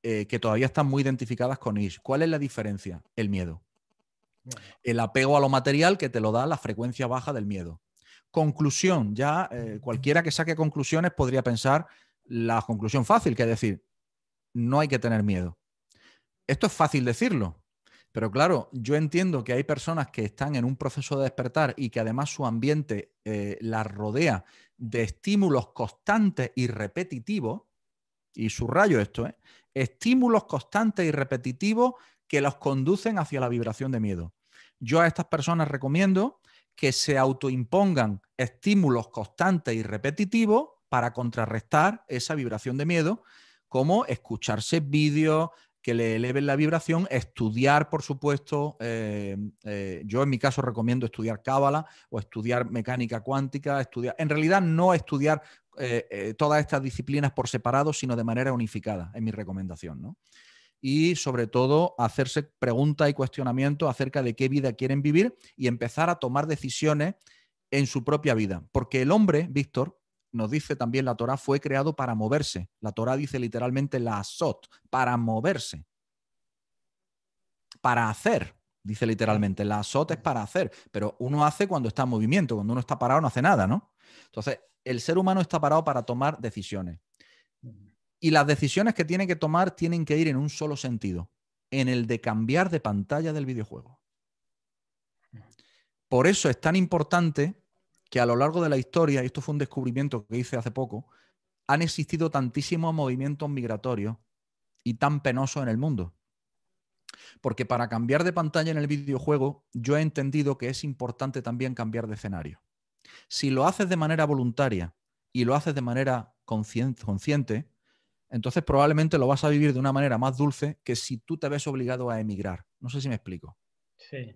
que todavía están muy identificadas con Ish. ¿Cuál es la diferencia? El miedo. El apego a lo material que te lo da la frecuencia baja del miedo. Conclusión. Ya cualquiera que saque conclusiones podría pensar la conclusión fácil, que es decir, no hay que tener miedo. Esto es fácil decirlo. Pero claro, yo entiendo que hay personas que están en un proceso de despertar y que además su ambiente las rodea de estímulos constantes y repetitivos, y subrayo esto, estímulos constantes y repetitivos que los conducen hacia la vibración de miedo. Yo a estas personas recomiendo que se autoimpongan estímulos constantes y repetitivos para contrarrestar esa vibración de miedo, como escucharse vídeos que le eleven la vibración, estudiar, por supuesto, yo en mi caso recomiendo estudiar cábala o estudiar mecánica cuántica, en realidad no estudiar todas estas disciplinas por separado, sino de manera unificada, es mi recomendación, ¿no? Y sobre todo hacerse preguntas y cuestionamientos acerca de qué vida quieren vivir y empezar a tomar decisiones en su propia vida. Porque el hombre, Víctor, nos dice también la Torá, fue creado para moverse. La Torá dice literalmente la asot, para moverse. Para hacer, dice literalmente. La asot es para hacer, pero uno hace cuando está en movimiento, cuando uno está parado no hace nada, ¿no? Entonces, el ser humano está parado para tomar decisiones. Y las decisiones que tiene que tomar tienen que ir en un solo sentido, en el de cambiar de pantalla del videojuego. Por eso es tan importante que a lo largo de la historia, y esto fue un descubrimiento que hice hace poco, han existido tantísimos movimientos migratorios y tan penosos en el mundo. Porque para cambiar de pantalla en el videojuego, yo he entendido que es importante también cambiar de escenario. Si lo haces de manera voluntaria y lo haces de manera consciente, entonces probablemente lo vas a vivir de una manera más dulce que si tú te ves obligado a emigrar. No sé si me explico. Sí.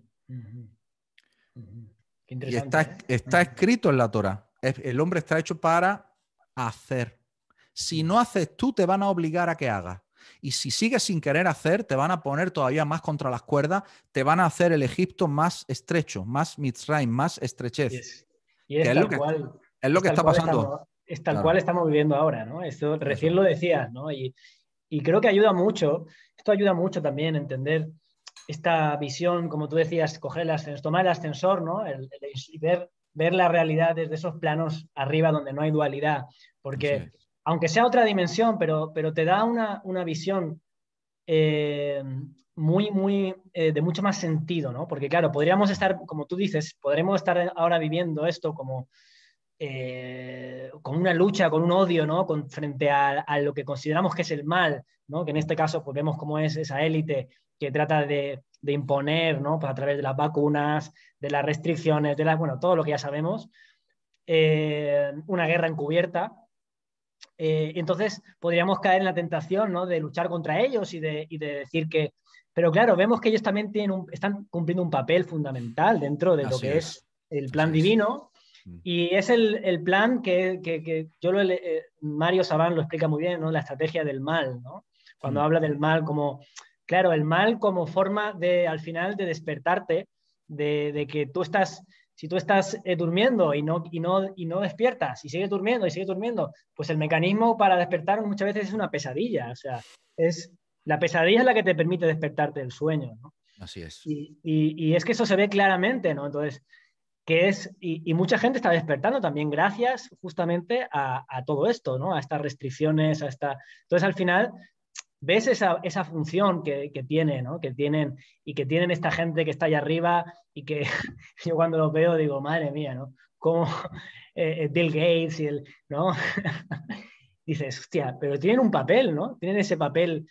Qué Y interesante. está escrito en la Torá. El hombre está hecho para hacer. Si no haces tú, te van a obligar a que hagas. Y si sigues sin querer hacer, te van a poner todavía más contra las cuerdas, te van a hacer el Egipto más estrecho, más Mitzrayim, más estrechez. Y es tal cual. Es lo que está pasando. Es tal cual estamos viviendo ahora, ¿no? Esto recién lo decías, ¿no? Y creo que ayuda mucho, esto ayuda mucho también a entender esta visión, como tú decías, tomar el ascensor, ¿no? Y ver la realidad desde esos planos arriba donde no hay dualidad. Porque aunque sea otra dimensión, pero te da una visión muy de mucho más sentido, ¿no? Porque claro, podríamos estar, como tú dices, podremos estar ahora viviendo esto como con una lucha, con un odio, ¿no? Frente a lo que consideramos que es el mal, ¿no? Que en este caso pues vemos cómo es esa élite que trata de imponer, ¿no? Pues a través de las vacunas, de las restricciones, bueno, todo lo que ya sabemos, una guerra encubierta. Entonces podríamos caer en la tentación, ¿no? De luchar contra ellos y de decir que... Pero claro, vemos que ellos también están cumpliendo un papel fundamental dentro de lo que es el plan divino. Y es el plan que yo Mario Saban lo explica muy bien, ¿no? La estrategia del mal, ¿no? Cuando habla del mal como, claro, el mal como forma de, al final, de despertarte, de que tú estás, si tú estás durmiendo y no despiertas y sigues durmiendo, pues el mecanismo para despertar muchas veces es una pesadilla, o sea, la pesadilla es la que te permite despertarte del sueño, ¿no? Así es. Y es que eso se ve claramente, ¿no? Entonces, y mucha gente está despertando también gracias justamente a todo esto, ¿no? A estas restricciones, Entonces, al final, ves esa función que tiene, ¿no? Que tienen esta gente que está allá arriba y que yo cuando los veo digo, madre mía, ¿no? Como Bill Gates ¿no? Dices, hostia, pero tienen un papel, ¿no? Tienen ese papel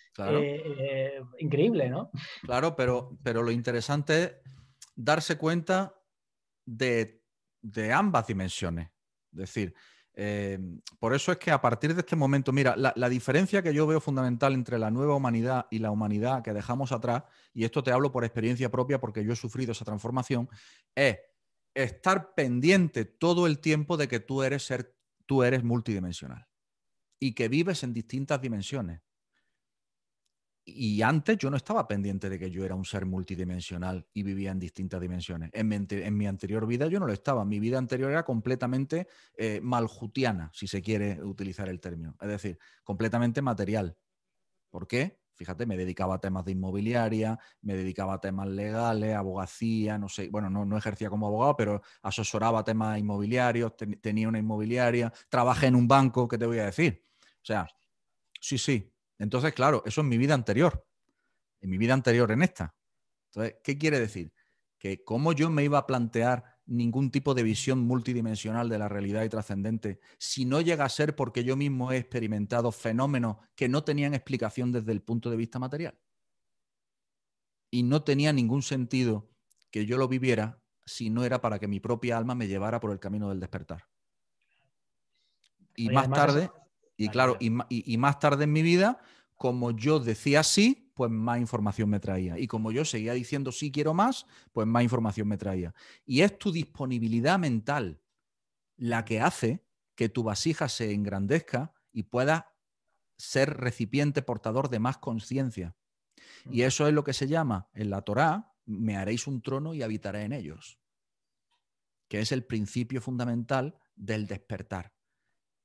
increíble, ¿no? Claro, pero lo interesante darse cuenta de ambas dimensiones. Es decir, por eso es que a partir de este momento, mira, la diferencia que yo veo fundamental entre la nueva humanidad y la humanidad que dejamos atrás, y esto te hablo por experiencia propia porque yo he sufrido esa transformación, es estar pendiente todo el tiempo de que tú eres multidimensional y que vives en distintas dimensiones. Y antes yo no estaba pendiente de que yo era un ser multidimensional y vivía en distintas dimensiones. En mi anterior vida yo no lo estaba. Mi vida anterior era completamente maljutiana, si se quiere utilizar el término. Es decir, completamente material. ¿Por qué? Fíjate, me dedicaba a temas de inmobiliaria, me dedicaba a temas legales, abogacía, no sé, bueno, no ejercía como abogado, pero asesoraba temas inmobiliarios, tenía una inmobiliaria, trabajé en un banco, ¿qué te voy a decir? O sea, sí. Entonces, claro, eso en mi vida anterior. En mi vida anterior en esta. Entonces, ¿qué quiere decir? Que cómo yo me iba a plantear ningún tipo de visión multidimensional de la realidad y trascendente si no llega a ser porque yo mismo he experimentado fenómenos que no tenían explicación desde el punto de vista material. Y no tenía ningún sentido que yo lo viviera si no era para que mi propia alma me llevara por el camino del despertar. Y Y más además eso... tarde, y Vale, claro, vale. y más tarde en mi vida, como yo decía sí, pues más información me traía. Y como yo seguía diciendo sí quiero más, pues más información me traía. Y es tu disponibilidad mental la que hace que tu vasija se engrandezca y puedas ser recipiente portador de más conciencia. Y eso es lo que se llama en la Torá, me haréis un trono y habitaré en ellos, que es el principio fundamental del despertar.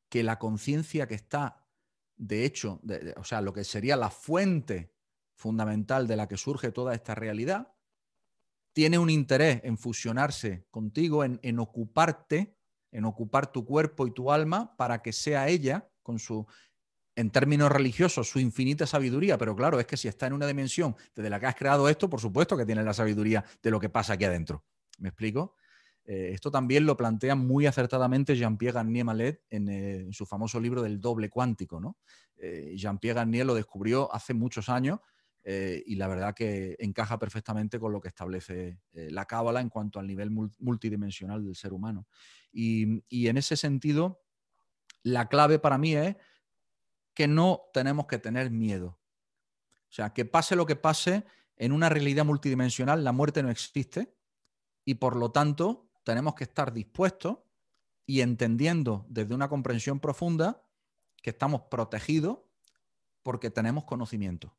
Que la conciencia que está, de hecho, o sea, lo que sería la fuente fundamental de la que surge toda esta realidad, tiene un interés en fusionarse contigo, en ocuparte, en ocupar tu cuerpo y tu alma para que sea ella, con su, en términos religiosos, su infinita sabiduría. Pero claro, es que si está en una dimensión desde la que has creado esto, por supuesto que tiene la sabiduría de lo que pasa aquí adentro. ¿Me explico? Esto también lo plantea muy acertadamente Jean-Pierre Garnier-Mallet en su famoso libro del doble cuántico, ¿no? Jean-Pierre Garnier lo descubrió hace muchos años y la verdad que encaja perfectamente con lo que establece la cábala en cuanto al nivel multidimensional del ser humano. Y en ese sentido, la clave para mí es que no tenemos que tener miedo. O sea, que pase lo que pase, en una realidad multidimensional la muerte no existe y por lo tanto tenemos que estar dispuestos y entendiendo desde una comprensión profunda que estamos protegidos porque tenemos conocimiento.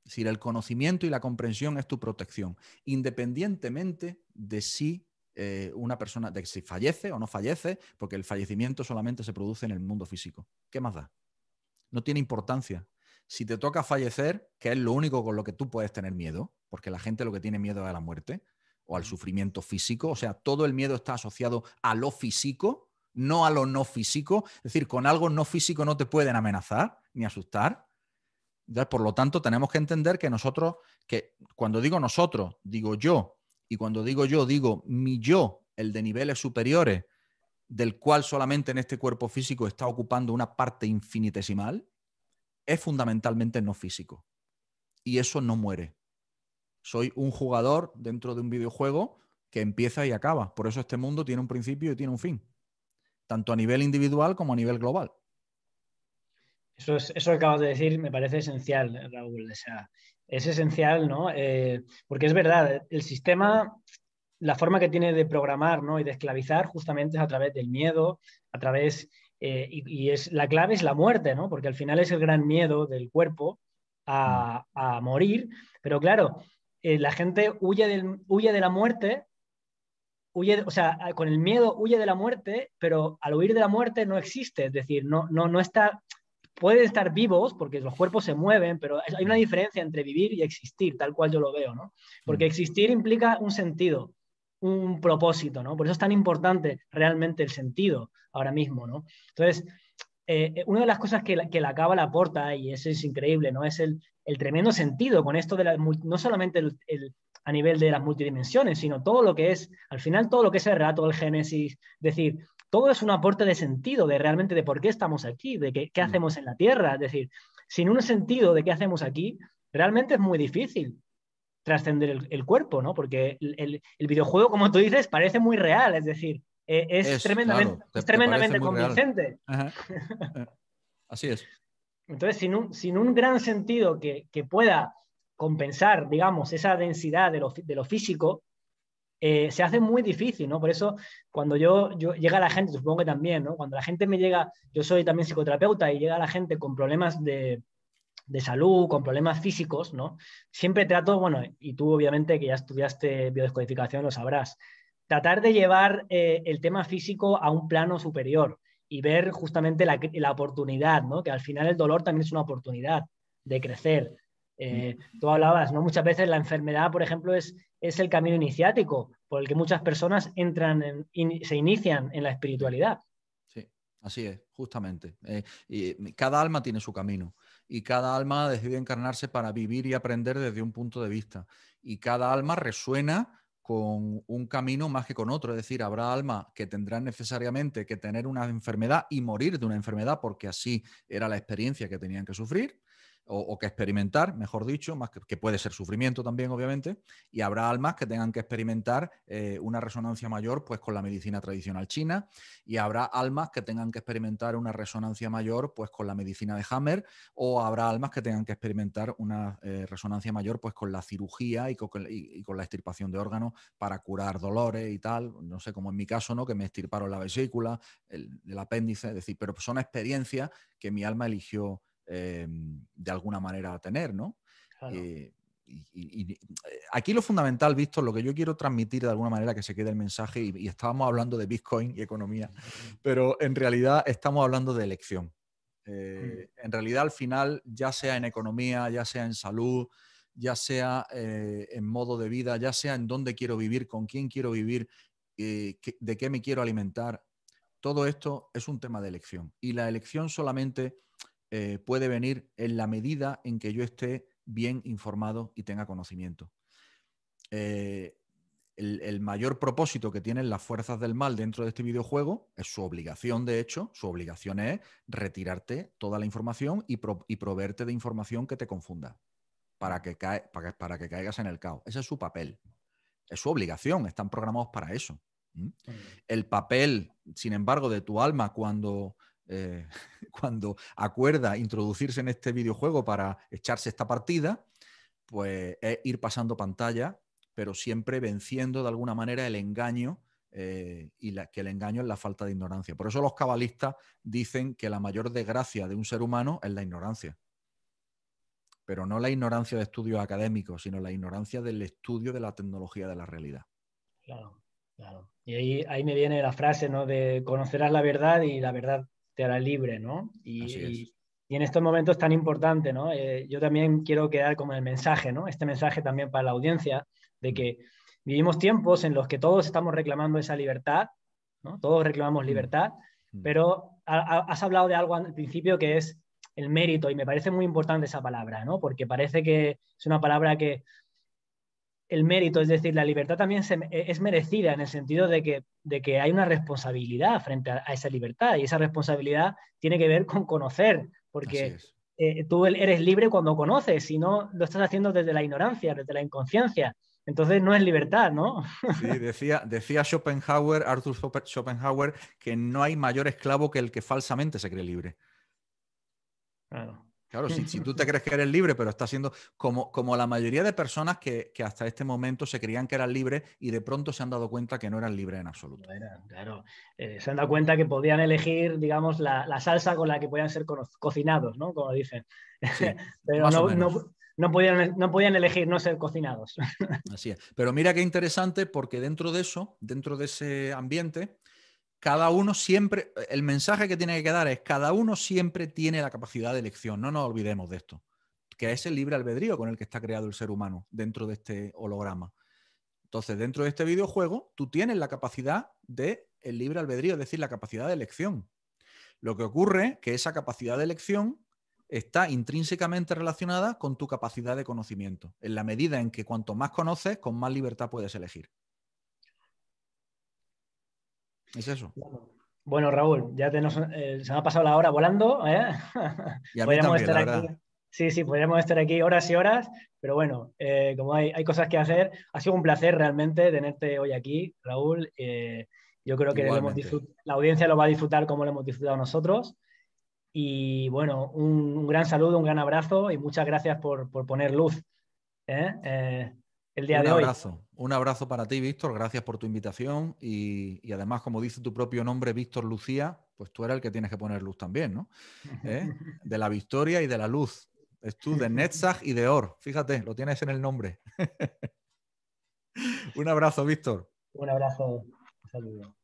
Es decir, el conocimiento y la comprensión es tu protección, independientemente de si una persona, de si fallece o no fallece, porque el fallecimiento solamente se produce en el mundo físico. ¿Qué más da? No tiene importancia. Si te toca fallecer, que es lo único con lo que tú puedes tener miedo, porque la gente lo que tiene miedo es a la muerte o al sufrimiento físico, o sea, todo el miedo está asociado a lo físico, no a lo no físico. Es decir, con algo no físico no te pueden amenazar ni asustar. Entonces, por lo tanto, tenemos que entender que nosotros, que cuando digo nosotros, digo yo, y cuando digo yo, digo mi yo, el de niveles superiores, del cual solamente en este cuerpo físico está ocupando una parte infinitesimal, es fundamentalmente no físico. Y eso no muere. Soy un jugador dentro de un videojuego que empieza y acaba. Por eso este mundo tiene un principio y tiene un fin, tanto a nivel individual como a nivel global. Eso que acabas de decir me parece esencial, Raúl. O sea, es esencial, ¿no? Porque es verdad, el sistema, la forma que tiene de programar, ¿no? Y de esclavizar justamente es a través del miedo, a través, y es, la clave es la muerte, ¿no? Porque al final es el gran miedo del cuerpo a morir. Pero claro, la gente huye de la muerte. O sea, con el miedo huye de la muerte, pero al huir de la muerte no existe, es decir, no está, pueden estar vivos porque los cuerpos se mueven, pero hay una diferencia entre vivir y existir, tal cual yo lo veo, ¿no? Porque existir implica un sentido, un propósito, ¿no? Por eso es tan importante realmente el sentido ahora mismo, ¿no? Entonces, una de las cosas que la cábala aporta, y eso es increíble, ¿no? Es el tremendo sentido con esto de no solamente a nivel de las multidimensiones, sino todo lo que es, al final, todo lo que es el relato del Génesis, es decir, todo es un aporte de sentido, de realmente de por qué estamos aquí, de qué hacemos en la Tierra. Es decir, sin un sentido de qué hacemos aquí, realmente es muy difícil. trascender el cuerpo, ¿no? Porque el videojuego, como tú dices, parece muy real, es decir, Claro, es te parece tremendamente muy real. convincente. Ajá. Así es. Entonces, sin un gran sentido que pueda compensar, digamos, esa densidad de lo físico, se hace muy difícil, ¿no? Por eso, cuando yo llega la gente, supongo que también, ¿no? Cuando la gente me llega, yo soy también psicoterapeuta y llega la gente con problemas de salud, con problemas físicos, ¿no? Siempre trato, bueno, y tú obviamente que ya estudiaste biodescodificación lo sabrás, tratar de llevar el tema físico a un plano superior y ver justamente la oportunidad, ¿no? Que al final el dolor también es una oportunidad de crecer. Tú hablabas, ¿no? Muchas veces la enfermedad, por ejemplo, es el camino iniciático por el que muchas personas se inician en la espiritualidad. Sí, así es, justamente. Y cada alma tiene su camino y cada alma decide encarnarse para vivir y aprender desde un punto de vista. Y cada alma resuena con un camino más que con otro. Es decir, habrá almas que tendrán necesariamente que tener una enfermedad y morir de una enfermedad porque así era la experiencia que tenían que sufrir. O que experimentar, mejor dicho, más que puede ser sufrimiento también, obviamente, y habrá almas que tengan que experimentar una resonancia mayor pues, con la medicina tradicional china, y habrá almas que tengan que experimentar una resonancia mayor pues con la medicina de Hammer, o habrá almas que tengan que experimentar una resonancia mayor pues con la cirugía y con la extirpación de órganos para curar dolores y tal, no sé, como en mi caso, ¿no? Que me extirparon la vesícula, el apéndice, es decir, pero son experiencias que mi alma eligió de alguna manera tener, ¿no? Claro. Aquí lo fundamental, Víctor, lo que yo quiero transmitir de alguna manera que se quede el mensaje, y estábamos hablando de Bitcoin y economía, pero en realidad estamos hablando de elección. En realidad, al final, ya sea en economía, ya sea en salud, ya sea en modo de vida, ya sea en dónde quiero vivir, con quién quiero vivir, de qué me quiero alimentar, todo esto es un tema de elección. Y la elección solamente puede venir en la medida en que yo esté bien informado y tenga conocimiento. El mayor propósito que tienen las fuerzas del mal dentro de este videojuego es su obligación, de hecho, su obligación es retirarte toda la información y proveerte de información que te confunda para que caigas en el caos. Ese es su papel. Es su obligación, están programados para eso. El papel, sin embargo, de tu alma eh, cuando acuerda introducirse en este videojuego para echarse esta partida, pues es ir pasando pantalla, pero siempre venciendo de alguna manera el engaño, que el engaño es la falta de ignorancia. Por eso los cabalistas dicen que la mayor desgracia de un ser humano es la ignorancia. Pero no la ignorancia de estudios académicos, sino la ignorancia del estudio de la tecnología de la realidad. Claro, claro. Y ahí me viene la frase, ¿no? De conocerás la verdad y la verdad te hará libre, ¿no? Así es. Y en estos momentos tan importantes, ¿no? Yo también quiero quedar como el mensaje, ¿no? Este mensaje también para la audiencia, de que vivimos tiempos en los que todos estamos reclamando esa libertad, ¿no? Todos reclamamos libertad, pero has hablado de algo al principio que es el mérito y me parece muy importante esa palabra, ¿no? Porque parece que es una palabra que el mérito, es decir, la libertad también es merecida en el sentido de que hay una responsabilidad frente a esa libertad y esa responsabilidad tiene que ver con conocer, Así porque es. tú eres libre cuando conoces, si no lo estás haciendo desde la ignorancia, desde la inconsciencia. Entonces no es libertad, ¿no? Sí, decía Schopenhauer, Arthur Schopenhauer, que no hay mayor esclavo que el que falsamente se cree libre. Claro. Claro, si tú te crees que eres libre, pero estás siendo como la mayoría de personas que hasta este momento se creían que eran libres y de pronto se han dado cuenta que no eran libres en absoluto. Claro. Se han dado cuenta que podían elegir, digamos, la salsa con la que podían ser cocinados, ¿no? Como dicen. Sí, Pero más o menos. no podían elegir no ser cocinados. Así es. Pero mira qué interesante, porque dentro de eso, dentro de ese ambiente, cada uno siempre, el mensaje que tiene que quedar es, cada uno siempre tiene la capacidad de elección. No nos olvidemos de esto, que es el libre albedrío con el que está creado el ser humano dentro de este holograma. Entonces, dentro de este videojuego, tú tienes la capacidad de el libre albedrío, es decir, la capacidad de elección. Lo que ocurre es que esa capacidad de elección está intrínsecamente relacionada con tu capacidad de conocimiento, en la medida en que cuanto más conoces, con más libertad puedes elegir. Es eso. Bueno, Raúl, se me ha pasado la hora volando, ¿eh? Y a mí Podríamos también, estar la aquí verdad. Sí, sí, podríamos estar aquí horas y horas, pero bueno, como hay cosas que hacer, ha sido un placer realmente tenerte hoy aquí, Raúl. Yo creo que Igualmente. la audiencia lo va a disfrutar como lo hemos disfrutado nosotros. Y bueno, un gran saludo, un gran abrazo y muchas gracias por poner luz, ¿eh? El día de hoy. Un abrazo para ti, Víctor. Gracias por tu invitación y además, como dice tu propio nombre, Víctor Lucía, pues tú eres el que tienes que poner luz también, ¿no? De la victoria y de la luz. Es tú de Netzach y de Or. Fíjate, lo tienes en el nombre. Un abrazo, Víctor. Un abrazo, un saludo.